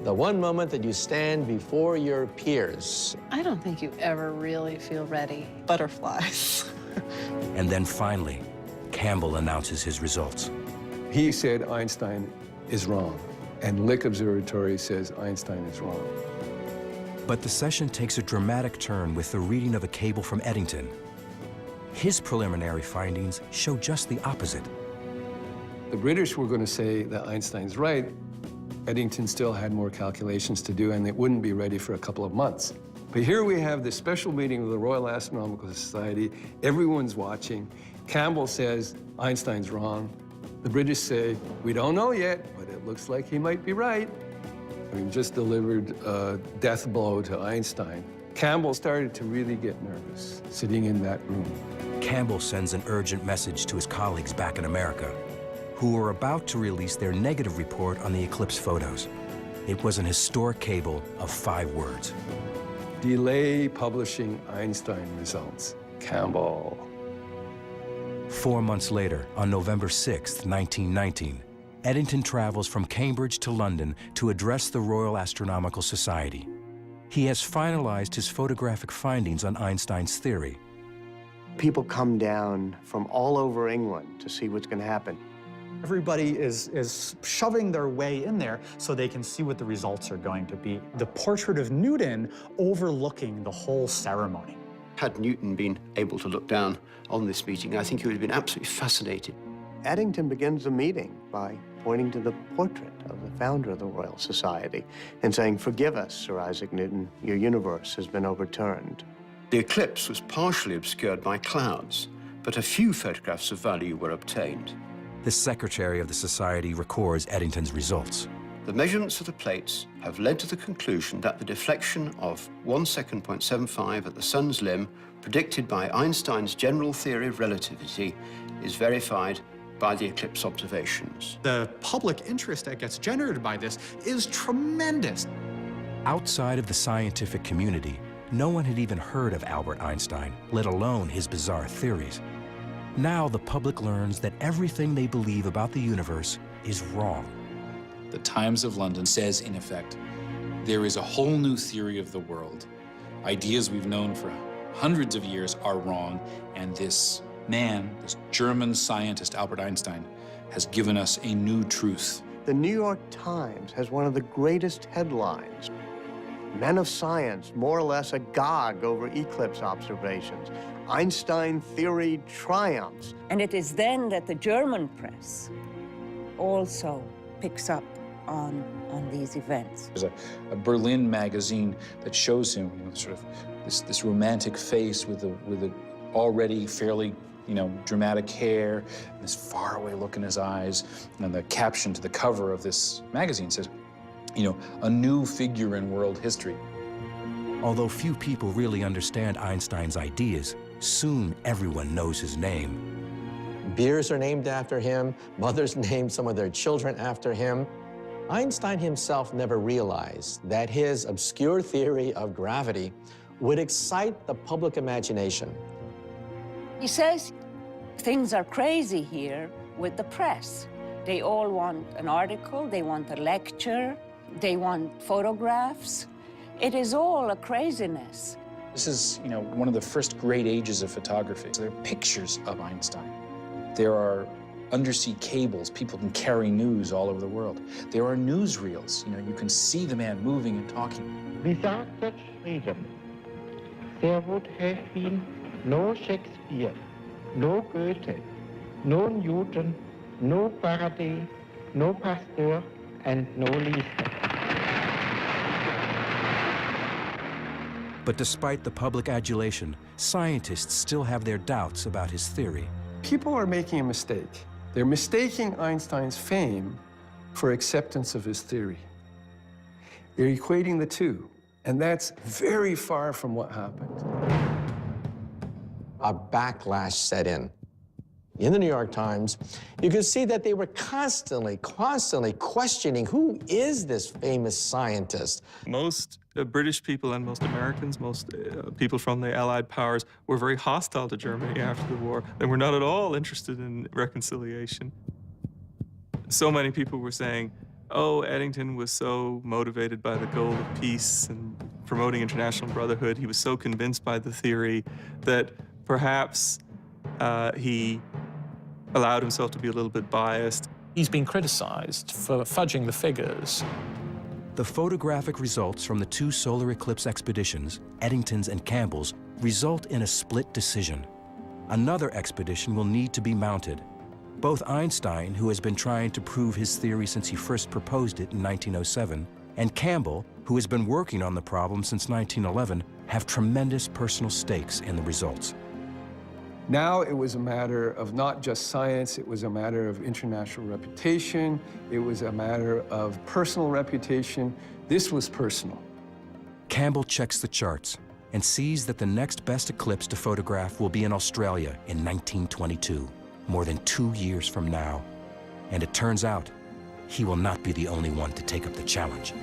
[SPEAKER 1] the one moment that you stand before your peers.
[SPEAKER 10] I don't think you ever really feel ready.
[SPEAKER 16] Butterflies.
[SPEAKER 4] And then finally, Campbell announces his results.
[SPEAKER 11] He said Einstein is wrong, and Lick Observatory says Einstein is wrong.
[SPEAKER 4] But the session takes a dramatic turn with the reading of a cable from Eddington. His preliminary findings show just the opposite.
[SPEAKER 11] The British were going to say that Einstein's right. Eddington still had more calculations to do, and it wouldn't be ready for a couple of months. But here we have this special meeting of the Royal Astronomical Society. Everyone's watching. Campbell says Einstein's wrong. The British say, we don't know yet, but it looks like he might be right. I mean, just delivered a death blow to Einstein. Campbell started to really get nervous sitting in that room.
[SPEAKER 4] Campbell sends an urgent message to his colleagues back in America, who were about to release their negative report on the eclipse photos. It was an historic cable of 5 words.
[SPEAKER 11] Delay publishing Einstein results. Campbell.
[SPEAKER 4] 4 months later, on November 6, 1919, Eddington travels from Cambridge to London to address the Royal Astronomical Society. He has finalized his photographic findings on Einstein's theory.
[SPEAKER 3] People come down from all over England to see what's going to happen.
[SPEAKER 14] Everybody is shoving their way in there so they can see what the results are going to be. The portrait of Newton overlooking the whole ceremony.
[SPEAKER 9] Had Newton been able to look down on this meeting, I think he would have been absolutely fascinated.
[SPEAKER 3] Eddington begins the meeting by pointing to the portrait of the founder of the Royal Society and saying, "Forgive us, Sir Isaac Newton, your universe has been overturned."
[SPEAKER 9] The eclipse was partially obscured by clouds, but a few photographs of value were obtained.
[SPEAKER 4] The secretary of the society records Eddington's results.
[SPEAKER 9] The measurements of the plates have led to the conclusion that the deflection of 1 second .75 at the sun's limb, predicted by Einstein's general theory of relativity, is verified by the eclipse observations.
[SPEAKER 14] The public interest that gets generated by this is tremendous.
[SPEAKER 4] Outside of the scientific community, no one had even heard of Albert Einstein, let alone his bizarre theories. Now the public learns that everything they believe about the universe is wrong.
[SPEAKER 8] The Times of London says, in effect, there is a whole new theory of the world. Ideas we've known for hundreds of years are wrong, and this man, this German scientist, Albert Einstein, has given us a new truth.
[SPEAKER 3] The New York Times has one of the greatest headlines. Men of science more or less agog over eclipse observations. Einstein theory triumphs.
[SPEAKER 5] And it is then that the German press also picks up on these events.
[SPEAKER 8] There's a Berlin magazine that shows him, sort of this romantic face with a already fairly, dramatic hair, and this faraway look in his eyes. And the caption to the cover of this magazine says, a new figure in world history.
[SPEAKER 4] Although few people really understand Einstein's ideas, soon everyone knows his name.
[SPEAKER 1] Beers are named after him. Mothers named some of their children after him. Einstein himself never realized that his obscure theory of gravity would excite the public imagination.
[SPEAKER 5] He says things are crazy here with the press. They all want an article, they want a lecture, they want photographs. It is all a craziness.
[SPEAKER 8] This is, one of the first great ages of photography. So there are pictures of Einstein. There are undersea cables. People can carry news all over the world. There are newsreels. You can see the man moving and talking.
[SPEAKER 16] Without such freedom, there would have been no Shakespeare, no Goethe, no Newton, no Faraday, no Pasteur, and no Lister.
[SPEAKER 4] But despite the public adulation, scientists still have their doubts about his theory.
[SPEAKER 11] People are making a mistake. They're mistaking Einstein's fame for acceptance of his theory. They're equating the two, and that's very far from what happened.
[SPEAKER 1] A backlash set in. In the New York Times, you could see that they were constantly questioning, who is this famous scientist?
[SPEAKER 2] Most British people and most Americans, most people from the Allied powers were very hostile to Germany after the war. They were not at all interested in reconciliation. So many people were saying, oh, Eddington was so motivated by the goal of peace and promoting international brotherhood. He was so convinced by the theory that perhaps He allowed himself to be a little bit biased.
[SPEAKER 7] He's been criticized for fudging the figures.
[SPEAKER 4] The photographic results from the two solar eclipse expeditions, Eddington's and Campbell's, result in a split decision. Another expedition will need to be mounted. Both Einstein, who has been trying to prove his theory since he first proposed it in 1907, and Campbell, who has been working on the problem since 1911, have tremendous personal stakes in the results.
[SPEAKER 11] Now it was a matter of not just science, it was a matter of international reputation, it was a matter of personal reputation. This was personal.
[SPEAKER 4] Campbell checks the charts and sees that the next best eclipse to photograph will be in Australia in 1922, more than 2 years from now. And it turns out, he will not be the only one to take up the challenge.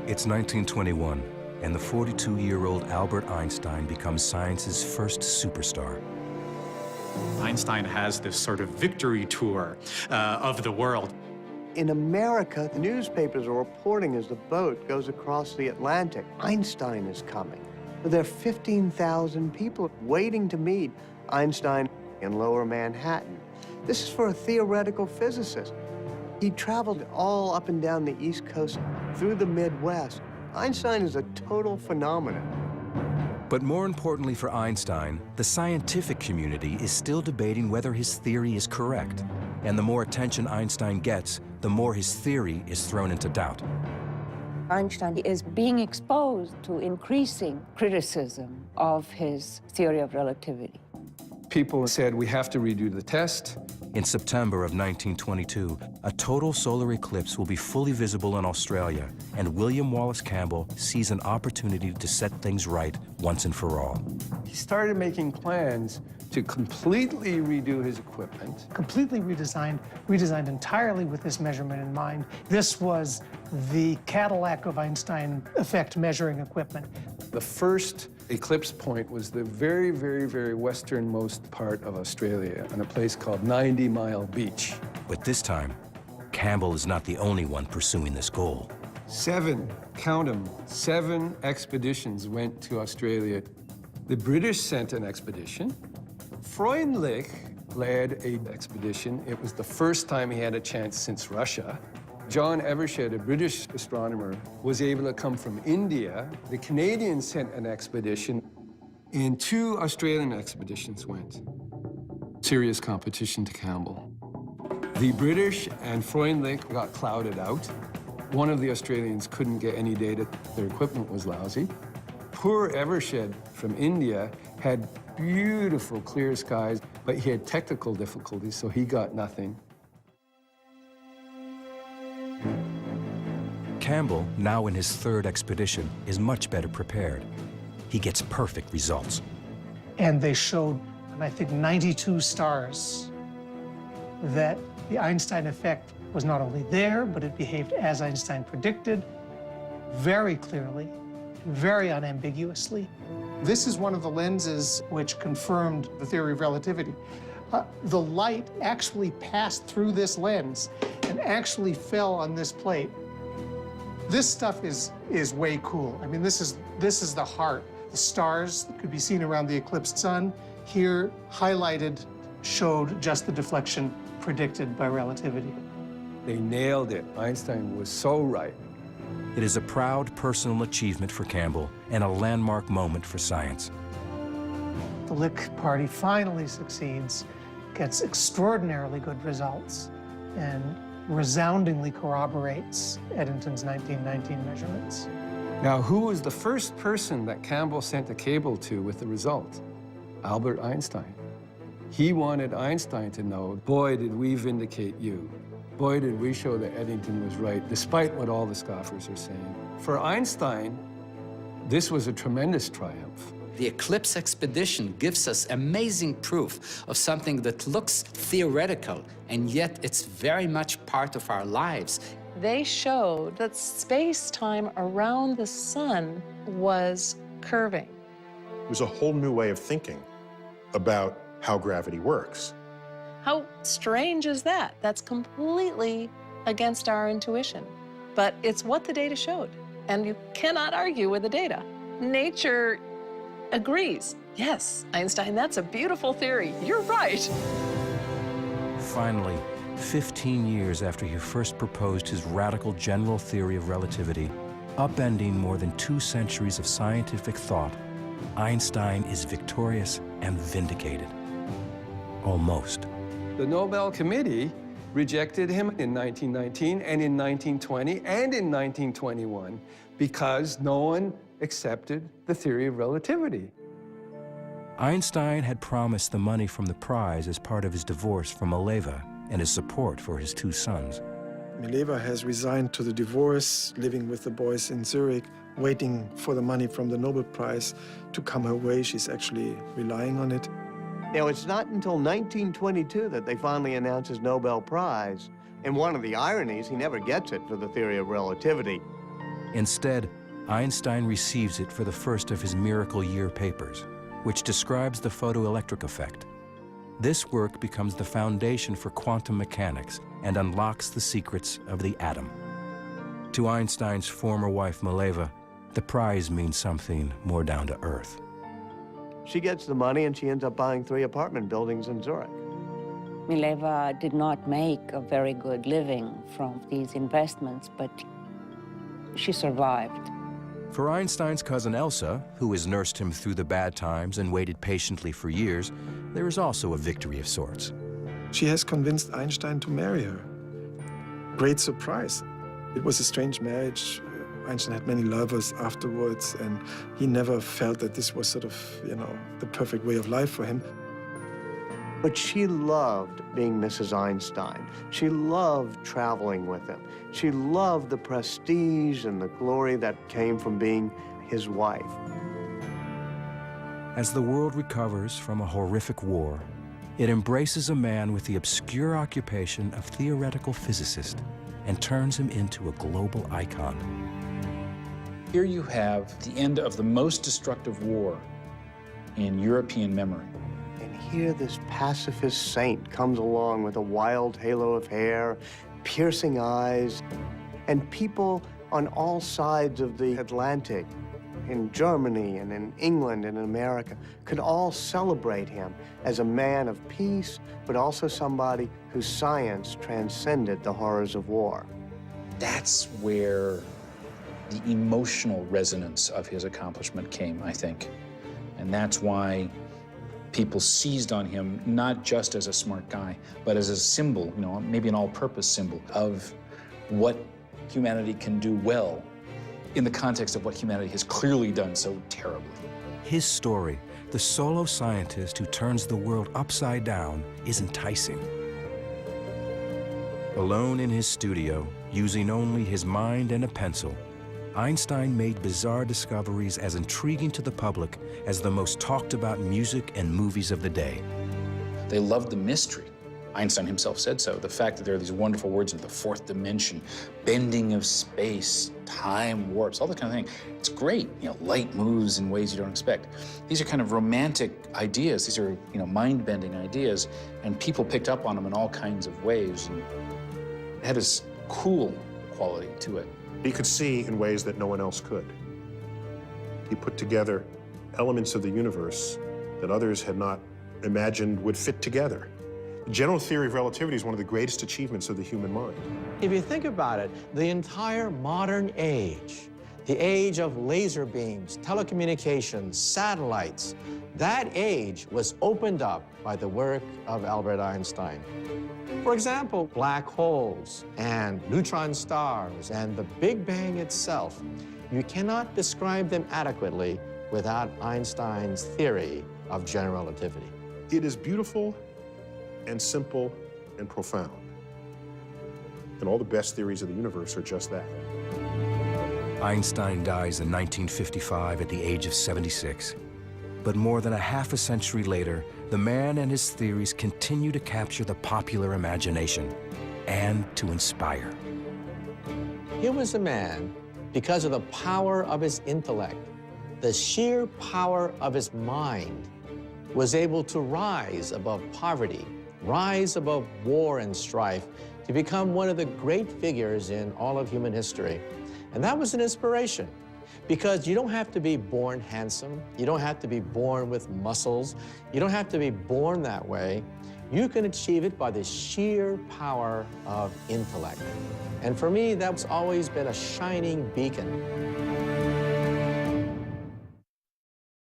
[SPEAKER 4] It's 1921, and the 42-year-old Albert Einstein becomes science's first superstar.
[SPEAKER 14] Einstein has this sort of victory tour of the world.
[SPEAKER 3] In America, the newspapers are reporting as the boat goes across the Atlantic, Einstein is coming. There are 15,000 people waiting to meet Einstein in Lower Manhattan. This is for a theoretical physicist. He traveled all up and down the East Coast through the Midwest. Einstein is a total phenomenon.
[SPEAKER 4] But more importantly for Einstein, the scientific community is still debating whether his theory is correct. And the more attention Einstein gets, the more his theory is thrown into doubt.
[SPEAKER 5] Einstein is being exposed to increasing criticism of his theory of relativity.
[SPEAKER 11] People said, we have to redo the test.
[SPEAKER 4] In September of 1922, a total solar eclipse will be fully visible in Australia, and William Wallace Campbell sees an opportunity to set things right once and for all.
[SPEAKER 11] He started making plans to completely redo his equipment.
[SPEAKER 15] Completely redesigned entirely with this measurement in mind. This was the Cadillac of Einstein effect measuring equipment.
[SPEAKER 11] The first eclipse point was the very, very, very westernmost part of Australia, in a place called 90 Mile Beach.
[SPEAKER 4] But this time, Campbell is not the only one pursuing this goal.
[SPEAKER 11] 7, count them, 7 expeditions went to Australia. The British sent an expedition. Freundlich led an expedition. It was the first time he had a chance since Russia. John Evershed, a British astronomer, was able to come from India. The Canadians sent an expedition, and 2 Australian expeditions went. Serious competition to Campbell. The British and Freundlich got clouded out. One of the Australians couldn't get any data. Their equipment was lousy. Poor Evershed from India had beautiful clear skies, but he had technical difficulties, so he got nothing.
[SPEAKER 4] Campbell, now in his 3rd expedition, is much better prepared. He gets perfect results.
[SPEAKER 15] And they showed, I think, 92 stars that the Einstein effect was not only there, but it behaved as Einstein predicted, very clearly, very unambiguously. This is one of the lenses which confirmed the theory of relativity. The light actually passed through this lens and actually fell on this plate. This stuff is way cool. I mean, this is the heart. The stars that could be seen around the eclipsed sun, here highlighted, showed just the deflection predicted by relativity.
[SPEAKER 11] They nailed it. Einstein was so right.
[SPEAKER 4] It is a proud personal achievement for Campbell and a landmark moment for science.
[SPEAKER 15] The Lick Party finally succeeds, gets extraordinarily good results, and resoundingly corroborates Eddington's 1919 measurements.
[SPEAKER 11] Now, who was the first person that Campbell sent a cable to with the result? Albert Einstein. He wanted Einstein to know, boy, did we vindicate you. Boy, did we show that Eddington was right, despite what all the scoffers are saying. For Einstein, this was a tremendous triumph.
[SPEAKER 13] The eclipse expedition gives us amazing proof of something that looks theoretical, and yet it's very much part of our lives.
[SPEAKER 10] They showed that space-time around the sun was curving.
[SPEAKER 12] It was a whole new way of thinking about how gravity works.
[SPEAKER 10] How strange is that? That's completely against our intuition. But it's what the data showed. And you cannot argue with the data. Nature agrees. Yes, Einstein, that's a beautiful theory. You're right.
[SPEAKER 4] Finally, 15 years after he first proposed his radical general theory of relativity, upending more than 2 centuries of scientific thought, Einstein is victorious and vindicated. Almost.
[SPEAKER 11] The Nobel Committee rejected him in 1919 and in 1920 and in 1921 because no one accepted the theory of relativity.
[SPEAKER 4] Einstein had promised the money from the prize as part of his divorce from Mileva and his support for his 2 sons.
[SPEAKER 6] Mileva has resigned to the divorce, living with the boys in Zurich, waiting for the money from the Nobel Prize to come her way. She's actually relying on it.
[SPEAKER 3] Now, it's not until 1922 that they finally announce his Nobel Prize. And one of the ironies, he never gets it for the theory of relativity.
[SPEAKER 4] Instead, Einstein receives it for the first of his Miracle Year papers, which describes the photoelectric effect. This work becomes the foundation for quantum mechanics and unlocks the secrets of the atom. To Einstein's former wife, Mileva, the prize means something more down to earth.
[SPEAKER 3] She gets the money and she ends up buying 3 apartment buildings in Zurich.
[SPEAKER 5] Mileva did not make a very good living from these investments, but she survived.
[SPEAKER 4] For Einstein's cousin Elsa, who has nursed him through the bad times and waited patiently for years, there is also a victory of sorts.
[SPEAKER 6] She has convinced Einstein to marry her. Great surprise. It was a strange marriage. Einstein had many lovers afterwards, and he never felt that this was sort of, the perfect way of life for him.
[SPEAKER 3] But she loved being Mrs. Einstein. She loved traveling with him. She loved the prestige and the glory that came from being his wife.
[SPEAKER 4] As the world recovers from a horrific war, it embraces a man with the obscure occupation of theoretical physicist and turns him into a global icon.
[SPEAKER 8] Here you have the end of the most destructive war in European memory.
[SPEAKER 3] And here this pacifist saint comes along with a wild halo of hair, piercing eyes, and people on all sides of the Atlantic, in Germany and in England and in America, could all celebrate him as a man of peace, but also somebody whose science transcended the horrors of war.
[SPEAKER 8] That's where the emotional resonance of his accomplishment came, I think. And that's why people seized on him, not just as a smart guy, but as a symbol, maybe an all-purpose symbol of what humanity can do well in the context of what humanity has clearly done so terribly.
[SPEAKER 4] His story, the solo scientist who turns the world upside down, is enticing. Alone in his studio, using only his mind and a pencil, Einstein made bizarre discoveries as intriguing to the public as the most talked about music and movies of the day.
[SPEAKER 8] They loved the mystery. Einstein himself said so. The fact that there are these wonderful words in the 4th dimension, bending of space, time warps, all that kind of thing. It's great. Light moves in ways you don't expect. These are kind of romantic ideas. These are, mind-bending ideas, and people picked up on them in all kinds of ways. And it had this cool quality to it.
[SPEAKER 12] He could see in ways that no one else could. He put together elements of the universe that others had not imagined would fit together. The general theory of relativity is one of the greatest achievements of the human mind.
[SPEAKER 1] If you think about it, the entire modern age, the age of laser beams, telecommunications, satellites, that age was opened up by the work of Albert Einstein. For example, black holes and neutron stars and the Big Bang itself. You cannot describe them adequately without Einstein's theory of general relativity.
[SPEAKER 12] It is beautiful and simple and profound. And all the best theories of the universe are just that.
[SPEAKER 4] Einstein dies in 1955 at the age of 76. But more than a half a century later, the man and his theories continue to capture the popular imagination and to inspire.
[SPEAKER 1] Here was a man, because of the power of his intellect, the sheer power of his mind, was able to rise above poverty, rise above war and strife, to become one of the great figures in all of human history. And that was an inspiration, because you don't have to be born handsome. You don't have to be born with muscles. You don't have to be born that way. You can achieve it by the sheer power of intellect. And for me, that's always been a shining beacon.